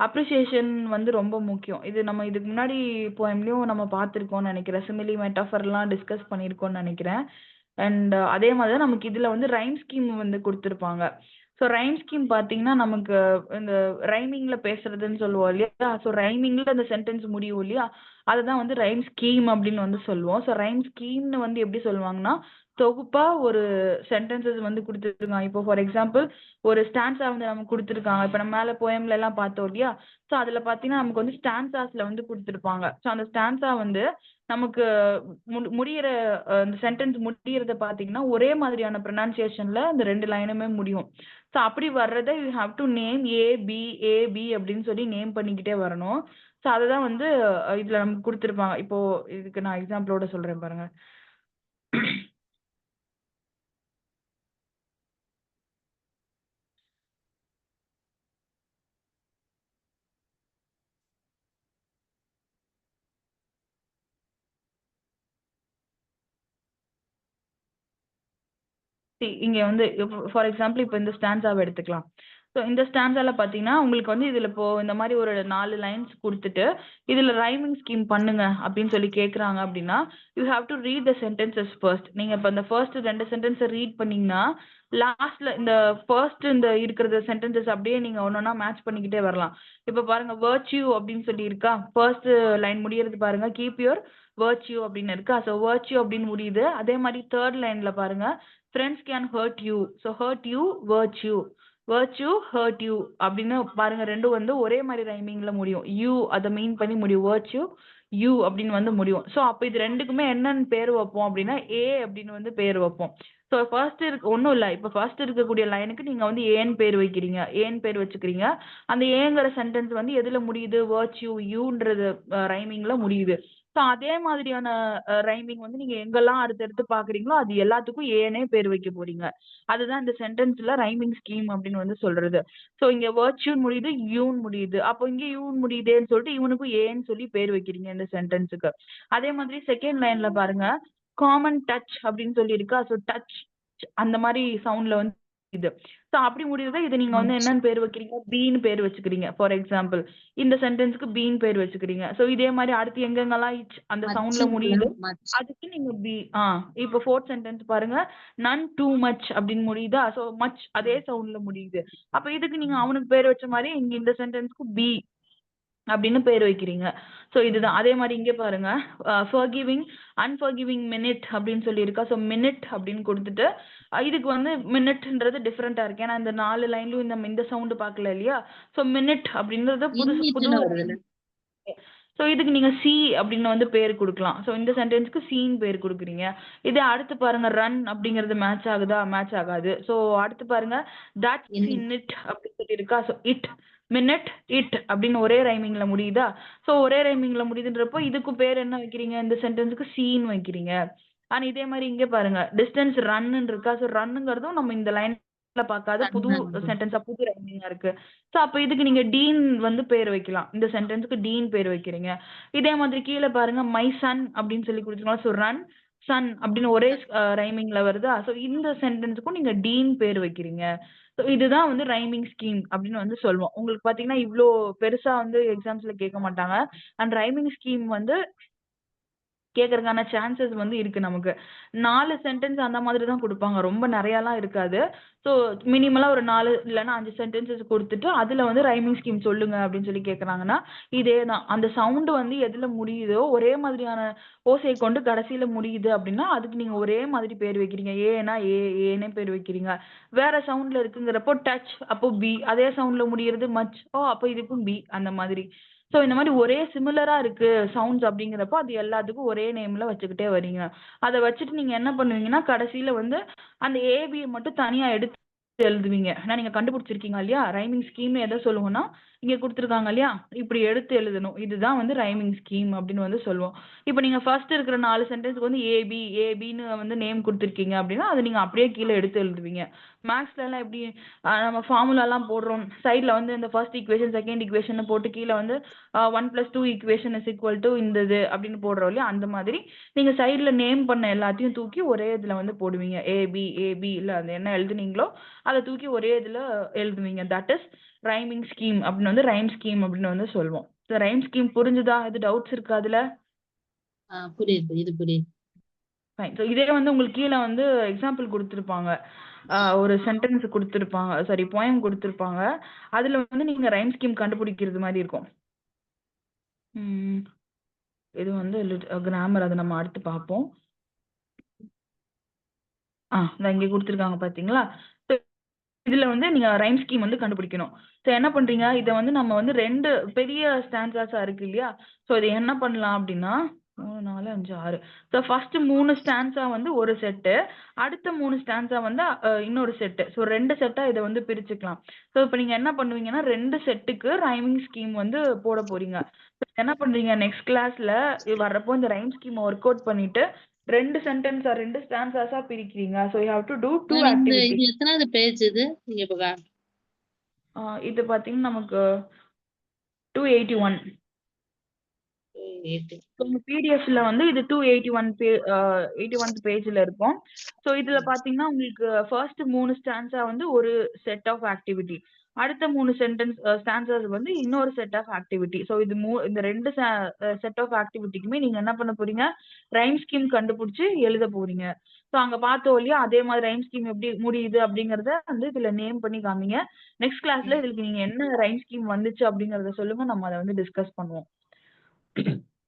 அப்ரிசியேஷன் வந்து ரொம்ப முக்கியம். இது நம்ம இதுக்கு முன்னாடி போயம்லயும் நம்ம பார்த்துருக்கோம்னு நினைக்கிறேன். சிமிலி மெட்டாஃபர்லாம் டிஸ்கஸ் பண்ணியிருக்கோம்னு நினைக்கிறேன். அண்ட் அதே மாதிரி தான் நமக்கு இதுல வந்து ரைம் ஸ்கீம் வந்து கொடுத்துருப்பாங்க. ஸோ ரைம் ஸ்கீம் பார்த்தீங்கன்னா நமக்கு இந்த ரைமிங்ல பேசுறதுன்னு சொல்லுவோம் இல்லையா, ஸோ ரைமிங்ல அந்த சென்டென்ஸ் முடியும் இல்லையா, அதுதான் வந்து ரைம் ஸ்கீம் அப்படின்னு வந்து சொல்லுவோம். ஸோ ரைம் ஸ்கீம்னு வந்து எப்படி சொல்லுவாங்கன்னா, தொகுப்பா ஒரு சென்டென்சஸ் வந்து கொடுத்துருக்காங்க. இப்போ ஃபார் எக்ஸாம்பிள் ஒரு ஸ்டான்ஸா வந்து நமக்கு கொடுத்துருக்காங்க. இப்போ நம்ம மேல போயம்ல எல்லாம் பார்த்தோம் இல்லையா, ஸோ அதுல பார்த்தீங்கன்னா நமக்கு வந்து ஸ்டான்சாஸ்ல வந்து கொடுத்துருப்பாங்க. ஸோ அந்த ஸ்டான்ஸா வந்து நமக்கு முடியிற அந்த சென்டென்ஸ் முடியறத பார்த்தீங்கன்னா ஒரே மாதிரியான ப்ரொனன்சியேஷன்ல அந்த 2 லைனுமே முடியும். ஸோ அப்படி வர்றத you have to name A B அப்படின்னு சொல்லி நேம் பண்ணிக்கிட்டே வரணும். ஸோ அதுதான் வந்து இதுல நமக்கு கொடுத்துருப்பாங்க. இப்போ இதுக்கு நான் எக்ஸாம்பிளோட சொல்றேன் பாருங்க. இங்க வந்து ஃபார் எக்ஸாம்பிள் இப்போ இந்த ஸ்டான்ஸாவை எடுத்துக்கலாம். ஸோ இந்த ஸ்டான்ஸால பார்த்தீங்கன்னா உங்களுக்கு வந்து இதுல இப்போ இந்த மாதிரி ஒரு 4 லைன்ஸ் கொடுத்துட்டு இதுல ரைமிங் ஸ்கீம் பண்ணுங்க அப்படின்னு சொல்லி கேட்குறாங்க அப்படின்னா you have to read the sentences first. நீங்க இப்போ இந்த ஃபர்ஸ்ட் 2 சென்டென்ஸை ரீட் பண்ணீங்கன்னா லாஸ்ட்ல இந்த ஃபர்ஸ்ட் இந்த இருக்கிற சென்டென்சஸ் அப்படியே நீங்க ஒன்னொன்னா மேட்ச் பண்ணிக்கிட்டே வரலாம். இப்போ பாருங்க வர்ச்சியூ அப்படின்னு சொல்லி இருக்கா, ஃபர்ஸ்ட் லைன் முடியறது பாருங்க, கீப் யுவர் வர்ச்சியூ அப்படின்னு இருக்கா. ஸோ வர்ச்சியூ அப்படின்னு முடியுது. அதே மாதிரி தேர்ட் லைன்ல பாருங்க, friends can hurt you. So hurt you virtue, virtue hurt you அப்படின்னு பாருங்க, ரெண்டும் வந்து ஒரே மாதிரி ரைமிங்ல முடியும். யூ அதை மீன் பண்ணி முடியும், வர்ச்சியூ யூ அப்படின்னு வந்து முடியும். ஸோ அப்போ இது ரெண்டுக்குமே என்னன்னு பேர் வைப்போம் அப்படின்னா ஏ அப்படின்னு வந்து பேர் வைப்போம். ஸோ ஃபர்ஸ்ட் இருக்கு ஒன்றும் இல்லை, இப்போ ஃபர்ஸ்ட் இருக்கக்கூடிய லைனுக்கு நீங்கள் வந்து ஏன்னு பேர் வைக்கிறீங்க, ஏன்னு பேர் வச்சுக்கிறீங்க. அந்த ஏங்கிற சென்டென்ஸ் வந்து எதுல முடியுது, வர்ச்சியூ யூன்றது ரைமிங்ல முடியுது. ஸோ அதே மாதிரியான ரைமிங் வந்து நீங்க எங்கெல்லாம் அடுத்தடுத்து பாக்குறீங்களோ அது எல்லாத்துக்கும் ஏனே பேர் வைக்க போறீங்க. அதுதான் இந்த சென்டென்ஸ்ல ரைமிங் ஸ்கீம் அப்படின்னு வந்து சொல்றது. ஸோ இங்க வர்ச்சியூன் முடியுது, யூன் முடியுது. அப்போ இங்க யூன் முடியுதேன்னு சொல்லிட்டு இவனுக்கும் ஏன்னு சொல்லி பேர் வைக்கிறீங்க இந்த சென்டென்ஸுக்கு. அதே மாதிரி செகண்ட் லைன்ல பாருங்க, காமன் டச் அப்படின்னு சொல்லி இருக்கா. ஸோ டச் அந்த மாதிரி சவுண்ட்ல வந்து இது. ஸோ அப்படி முடியுது, இது நீங்க வந்து என்னன்னு பேர் வைக்கிறீங்க, பீன்னு பேர் வச்சுக்கிறீங்க. ஃபார் எக்ஸாம்பிள் இந்த சென்டென்ஸ்க்கு பீன் பேர் வச்சுக்கிறீங்க. ஸோ இதே மாதிரி அடுத்து எங்கெங்கெல்லாம் அந்த சவுண்ட்ல முடியுது அதுக்கு நீங்க பி. இப்போ ஃபோர்த் சென்டென்ஸ் பாருங்க, நன் டூ மச் அப்படின்னு முடியுதா. ஸோ மச் அதே சவுண்ட்ல முடியுது. அப்ப இதுக்கு நீங்க அவனுக்கு பேர் வச்ச மாதிரி இங்க இந்த சென்டென்ஸ்க்கு பி அப்படின்னு பேர் வைக்கிறீங்க. ஸோ இதுதான். அதே மாதிரி இங்கே பாருங்க, ஃபர்கிவிங் அன்ஃபர்கிவிங் மினிட் அப்படின்னு சொல்லி இருக்கா. ஸோ மினிட் அப்படின்னு கொடுத்துட்டு இதுக்கு வந்து மினிட்ன்றது டிஃப்ரெண்டா இருக்கு. ஏன்னா இந்த 4 லைன்லயும் இந்த சவுண்டு பார்க்கல இல்லையா. ஸோ மினிட் அப்படின்றது புது. ஸோ இதுக்கு நீங்க சி அப்படின்னு வந்து பேர் கொடுக்கலாம். ஸோ இந்த சென்டென்ஸ்க்கு சீன் பேர் கொடுக்குறீங்க. இதே அடுத்து பாருங்க, ரன் அப்படிங்கிறது மேட்ச் ஆகுதா, மேட்ச் ஆகாது. ஸோ அடுத்து பாருங்க, தட்ஸ் இன் இட் அப்படின்னு சொல்லி இருக்கா. ஸோ இட் மினிட் இட் அப்படின்னு ஒரே ரைமிங்ல முடியுதா. ஸோ ஒரே ரைமிங்ல முடியுதுன்றப்போ இதுக்கு பேர் என்ன வைக்கிறீங்க, இந்த சென்டென்ஸுக்கு சீன் வைக்கிறீங்க. ஆனா இதே மாதிரி இங்கே பாருங்க, டிஸ்டன்ஸ் ரன்னு இருக்கா. ஸோ ரன்னுங்கிறதும் நம்ம இந்த லைன் பார்க்காத புது சென்டென்ஸா, புது ரைமிங்கா இருக்கு. ஸோ அப்போ இதுக்கு நீங்க டீன் வந்து பேர் வைக்கலாம். இந்த சென்டென்ஸுக்கு டீன் பேர் வைக்கிறீங்க. இதே மாதிரி கீழே பாருங்க, மை சன் அப்படின்னு சொல்லி கொடுத்துருக்கோம். ஸோ ரன் சன் அப்படின்னு ஒரே ரைமிங்ல வருதா. ஸோ இந்த சென்டென்ஸுக்கும் நீங்க டீன் பேர் வைக்கிறீங்க. ஸோ இதுதான் வந்து ரைமிங் ஸ்கீம் அப்படின்னு வந்து சொல்லுவோம். உங்களுக்கு பாத்தீங்கன்னா இவ்வளோ பெருசா வந்து எக்ஸாம்ஸ்ல கேட்க மாட்டாங்க. அண்ட் ரைமிங் ஸ்கீம் வந்து கேட்கறதுக்கான சான்சஸ் வந்து இருக்கு நமக்கு. 4 சென்டென்ஸ் அந்த மாதிரி தான் கொடுப்பாங்க, ரொம்ப நிறையாலாம் இருக்காது. ஸோ மினிமலா ஒரு 4 இல்லைன்னா 5 சென்டென்சஸ் கொடுத்துட்டு அதுல வந்து ரைமிங் ஸ்கீம் சொல்லுங்க அப்படின்னு சொல்லி கேட்குறாங்கன்னா இதே தான். அந்த சவுண்டு வந்து எதுல முடியுதோ ஒரே மாதிரியான ஓசையை கொண்டு கடைசியில முடியுது அப்படின்னா அதுக்கு நீங்க ஒரே மாதிரி பேர் வைக்கிறீங்க. ஏன்னா ஏனே பேர் வைக்கிறீங்க. வேற சவுண்ட்ல இருக்குங்கிறப்போ டச், அப்போ பி. அதே சவுண்ட்ல முடியறது மச், அப்போ இதுக்கும் பி. அந்த மாதிரி. ஸோ இந்த மாதிரி ஒரே சிமிலரா இருக்கு சவுண்ட்ஸ் அப்படிங்கிறப்போ அது எல்லாத்துக்கும் ஒரே நேம்ல வச்சுக்கிட்டே வரீங்க. அதை வச்சுட்டு நீங்க என்ன பண்ணுவீங்கன்னா கடைசியில வந்து அந்த ஏபியை மட்டும் தனியா எடுத்து எழுதுவீங்க. ஏன்னா நீங்க கண்டுபிடிச்சிருக்கீங்க இல்லையா, ரைமிங் ஸ்கீம் எதை சொல்லுவோம்னா இங்க கொடுத்துருக்காங்க இல்லையா, இப்படி எடுத்து எழுதணும். இதுதான் வந்து ரைமிங் ஸ்கீம் அப்படின்னு வந்து சொல்லுவோம். இப்போ நீங்க ஃபர்ஸ்ட் இருக்கிற 4 சென்டென்ஸ்க்கு வந்து ஏபின்னு வந்து நேம் கொடுத்துருக்கீங்க அப்படின்னா அதை நீங்க அப்படியே கீழே எடுத்து எழுதுவீங்க. மேக்ஸ்ல எல்லாம் எப்படி நம்ம ஃபார்முலா எல்லாம் போடுறோம், சைட்ல வந்து இந்த ஃபர்ஸ்ட் ஈக்குவேஷன் செகண்ட் ஈக்குவேஷன் போட்டு கீழே வந்து 1+2 ஈக்குவேஷன் இஸ் ஈக்குவல் டு இந்த இது அப்படின்னு போடுறோம் இல்லையா, அந்த மாதிரி நீங்க சைட்ல நேம் பண்ண எல்லாத்தையும் தூக்கி ஒரே இதுல வந்து போடுவீங்க. ஏபி இல்ல அது என்ன எழுதுனீங்களோ அதை தூக்கி ஒரே இதுல எழுதுவீங்க. தட் இஸ் ரைமிங் ஸ்கீம் அப்படின்னு வந்து ரைம் ஸ்கீம் அப்படின்னு வந்து சொல்லுவோம். ரைம் ஸ்கீம் புரிஞ்சுதா? இது டவுட்ஸ் இருக்கா அதுல? புரியுது. ஃபைன். ஸோ இதே வந்து உங்களுக்கு கீழே வந்து எக்ஸாம்பிள் கொடுத்துருப்பாங்க, ஒரு சென்டென்ஸ் கொடுத்துருப்பாங்க, சாரி போயம் கொடுத்துருப்பாங்க. அதுல வந்து நீங்க ரைம் ஸ்கீம் கண்டுபிடிக்கிறது மாதிரி இருக்கும். இது வந்து கிராமர், அதை நம்ம அடுத்து பார்ப்போம். இங்கே கொடுத்துருக்காங்க பார்த்தீங்களா. இதுல வந்து நீங்க ரைம் ஸ்கீம் வந்து கண்டுபிடிக்கணும். ஸோ என்ன பண்றீங்க, இதை வந்து நம்ம வந்து 2 பெரிய ஸ்டான்ஸாஸா இருக்கு இல்லையா. ஸோ இதை என்ன பண்ணலாம் அப்படின்னா 3, 4, 5, 6. ஸோ ஃபர்ஸ்ட் 3 ஸ்டான்ஸா வந்து ஒரு செட்டு, அடுத்த 3 ஸ்டான்ஸா வந்து இன்னொரு செட்டு. ஸோ 2 செட்டா இதை வந்து பிரிச்சுக்கலாம். ஸோ இப்போ நீங்க என்ன பண்ணுவீங்கன்னா 2 செட்டுக்கு ரைமிங் ஸ்கீம் வந்து போட போறீங்க. என்ன பண்றீங்க, நெக்ஸ்ட் கிளாஸ்ல வர்றப்போ இந்த ரைம் ஸ்கீம் ஒர்க் அவுட் பண்ணிட்டு 2 சென்டென்ஸா 2 ஸ்டான்ஸாஸா பிரிக்கிறீங்க. So you have to do 2 activity. இது எத்தனாவது பேஜ் இது? நீங்க இப்ப இது பாத்தீங்கன்னா நமக்கு 281. 280. உங்க பிடிஎஃப்ல வந்து இது 81 பேஜ்ல இருக்கும். ஸோ இதுல பாத்தீங்கன்னா உங்களுக்கு ஃபர்ஸ்ட் 3 ஸ்டான்ஸா வந்து ஒரு செட் ஆஃப் ஆக்டிவிட்டி, அடுத்த 3 ஸ்டான்சஸ் வந்து இன்னொரு செட் ஆஃப் ஆக்டிவிட்டி. ஸோ இந்த 2 செட் ஆஃப் ஆக்டிவிட்டிக்குமே நீங்க என்ன பண்ண போறீங்க, ரைம் ஸ்கீம் கண்டுபிடிச்சு எழுத போறீங்க. ஸோ அங்க பார்த்தோம் இல்லையா, அதே மாதிரி ரைம் ஸ்கீம் எப்படி முடியுது அப்படிங்கறத வந்து இதுல நேம் பண்ணி காமிங்க. நெக்ஸ்ட் கிளாஸ்ல இதுக்கு நீங்க என்ன ரைம் ஸ்கீம் வந்துச்சு அப்படிங்கறத சொல்லுங்க, நம்ம அதை வந்து டிஸ்கஸ் பண்ணுவோம்.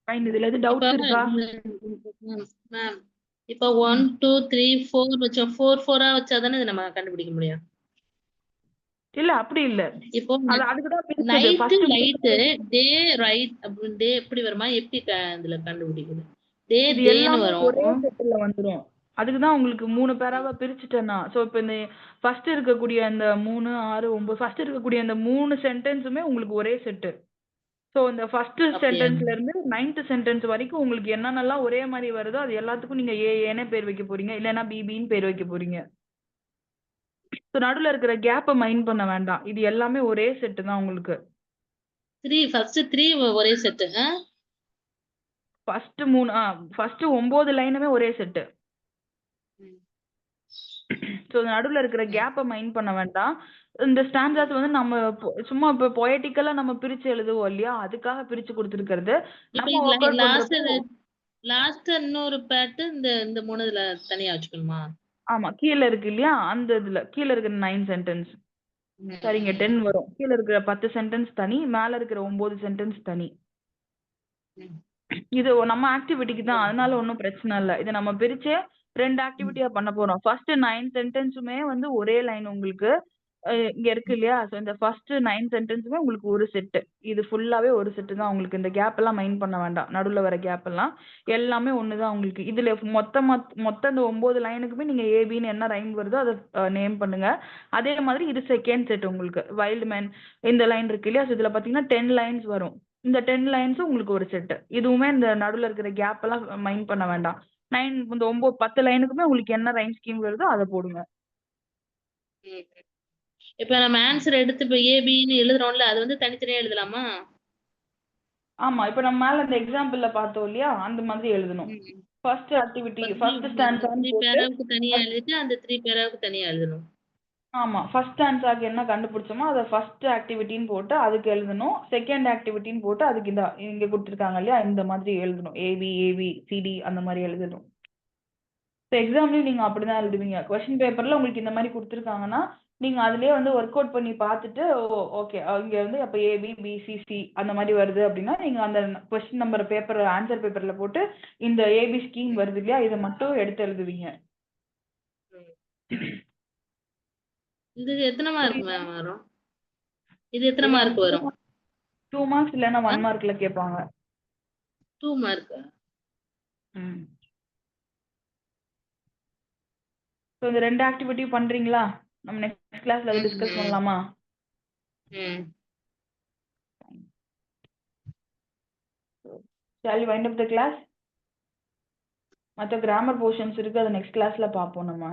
ஃபைன். இதுல எது இப்ப டவுட்ஸ் இருக்கா? மேம் இப்ப 1 2 3 4 வச்சா 4 4 வச்சா தானே இதை நம்ம கண்டுபிடிக்க முடியும். இல்ல அப்படி இல்ல. இப்போ அதுக்குதான் பிரிச்சது. நைட்டு ஃபர்ஸ்ட் லைட்டு டே ரைட் அப்படின்னு டே எப்படி வருமா, எப்படி இதுல கண்டுபிடிக்குது? டே இது டேன்னு எல்லாமே வரும். ஒரே செட்ல வந்துரும். அதுக்குதான் உங்களுக்கு 3 பேராவா பிரிச்சுட்டேன்னா. சோ இப்ப இந்த ஃபர்ஸ்ட் இருக்கக்கூடிய அந்த 3 6 9 ஃபர்ஸ்ட் இருக்கக்கூடிய அந்த 3 சென்டென்ஸுமே உங்களுக்கு ஒரே செட்டு. சோ இந்த ஃபர்ஸ்ட் அப்படியா? சென்டென்ஸ்ல இருந்து 9th சென்டென்ஸ் வரைக்கும் உங்களுக்கு என்னென்னலாம் ஒரே மாதிரி வருதோ அது எல்லாத்துக்கும் நீங்க ஏன்னு பேர் வைக்க போறீங்க, இல்லைன்னா பிபின்னு பேர் வைக்க போறீங்க. ஸோ நடுவில் இருக்கிற கேப்பை மைண்ட் பண்ண வேண்டாம். இது எல்லாமே ஒரே செட்டு தான் உங்களுக்கு. 3 ஃபர்ஸ்ட் 3 ஒரே செட்டு. ஃபர்ஸ்ட் 9 லைனுமே ஒரே செட்டு. ஸோ நடுவில் இருக்கிற கேப்பை மைண்ட் பண்ண வேண்டாம். இந்த ஸ்டான்சர்ஸ் வந்து நம்ம சும்மா இப்போ பொயட்டிக்கலா நம்ம பிரிச்சு எழுதுவோம் இல்லையா, அதுக்காக பிரிச்சு கொடுத்துருக்கிறது. இப்ப நம்ம ஒர்க் அவுட் லாஸ்ட் பண்றப்போ லாஸ்ட் இன்னொரு பேட்டு இந்த 3 இதுல தனியா வச்சுக்கணுமா? ஆமா, கீழே இருக்கு இல்லையா, அந்த இதுல கீழே இருக்கிற 9 சென்டென்ஸ் சரிங்க 10 வரும். கீழே இருக்கிற 10 சென்டென்ஸ் தனி, மேல இருக்கிற 9 சென்டென்ஸ் தனி. இது நம்ம ஆக்டிவிட்டிக்கு தான், அதனால ஒன்றும் பிரச்சனை இல்லை. இதை நம்ம பிரிச்சு 2 ஆக்டிவிட்டியா பண்ண போறோம். ஃபர்ஸ்ட் 9 சென்டென்ஸுமே வந்து ஒரே லைன் உங்களுக்கு இங்க இருக்கு இல்லையா. ஸோ இந்த ஃபர்ஸ்ட் 9 சென்டென்ஸுமே உங்களுக்கு ஒரு செட்டு. இது ஃபுல்லாவே ஒரு செட்டு தான் உங்களுக்கு. இந்த கேப் எல்லாம் மைண்ட் பண்ண வேண்டாம். நடுவில் வர கேப் எல்லாம் எல்லாமே ஒன்று தான் உங்களுக்கு. இதுல மொத்த இந்த 9 லைனுக்குமே நீங்க ஏபின்னு என்ன ரைம் வருதோ அதை நேம் பண்ணுங்க. அதே மாதிரி இது செகண்ட் செட் உங்களுக்கு. வைல்டு மேன் இந்த லைன் இருக்கு இல்லையா, ஸோ இதுல பாத்தீங்கன்னா 10 லைன்ஸ் வரும். இந்த 10 லைன்ஸும் உங்களுக்கு ஒரு செட்டு. இதுவுமே இந்த நடுவில் இருக்கிற கேப் எல்லாம் மைண்ட் பண்ண வேண்டாம். இந்த 10 லைனுக்குமே உங்களுக்கு என்ன ரைம் ஸ்கீம் வருதோ அதை போடுங்க. இப்ப நம்ம ஆன்சர் எடுத்து இப்ப ஏபின்னு எழுதுறோம்ல, அது வந்து தனித்தனியா எழுதலாமா? ஆமா, இப்ப நம்ம மேல இந்த எக்ஸாம்பிள்ல பார்த்தோம் இல்லையா, அந்த மாதிரி எழுதணும். ஃபர்ஸ்ட் ஆக்டிவிட்டி ஃபர்ஸ்ட் ஸ்டான்ஸான்னு 3 போட்டு பேராவுக்கு தனியா எழுதிட்டு அந்த 3 பேராவுக்கு தனியா எழுதணும். ஆமா, ஃபர்ஸ்ட் ஸ்டான்ஸாக்கு என்ன கண்டுபிடிச்சோமோ அதை ஃபர்ஸ்ட் ஆக்டிவிட்டின்னு போட்டு அதுக்கு எழுதணும். செகண்ட் ஆக்டிவிட்டின்னு போட்டு அதுக்கு இங்க கொடுத்துருக்காங்க இல்லையா, இந்த மாதிரி எழுதணும். ஏபி சிடி அந்த மாதிரி எழுதணும். இப்போ எக்ஸாம்லயும் நீங்க அப்படிதான் எழுதுவீங்க. கொஸ்டின் பேப்பர்ல உங்களுக்கு இந்த மாதிரி கொடுத்துருக்காங்கன்னா நீங்க அதுலயே வந்து ஒர்க் அவுட் பண்ணி பார்த்துட்டு ஓகே இங்க வந்து அப்ப ஏபி பிசிசி அந்த மாதிரி வருது அப்படின்னா நீங்க அந்த கொஸ்டின் நம்பர் ஆன்சர் பேப்பர்ல போட்டு இந்த ஏபி ஸ்கீம் வருது இல்லையா, இதை மட்டும் எடுத்து எழுதுவீங்க. இது எத்தனை மார்க் மேம் வரும்? இது எத்தனை மார்க் வரும்? 2 மார்க்ஸ் இல்லைன்னா 1 மார்க்ல கேட்பாங்க. 2 மார்க். ஸோ இந்த 2 ஆக்டிவிட்டி பண்றீங்களா? நம்ம நெக்ஸ்ட் கிளாஸ்ல அதை டிஸ்கஸ் பண்ணலாமா? Shall we wind up the class? மற்ற கிராமர் போர்ஷன்ஸ் இருக்கு, அதை நெக்ஸ்ட் கிளாஸ்ல பார்ப்போம் நம்ம.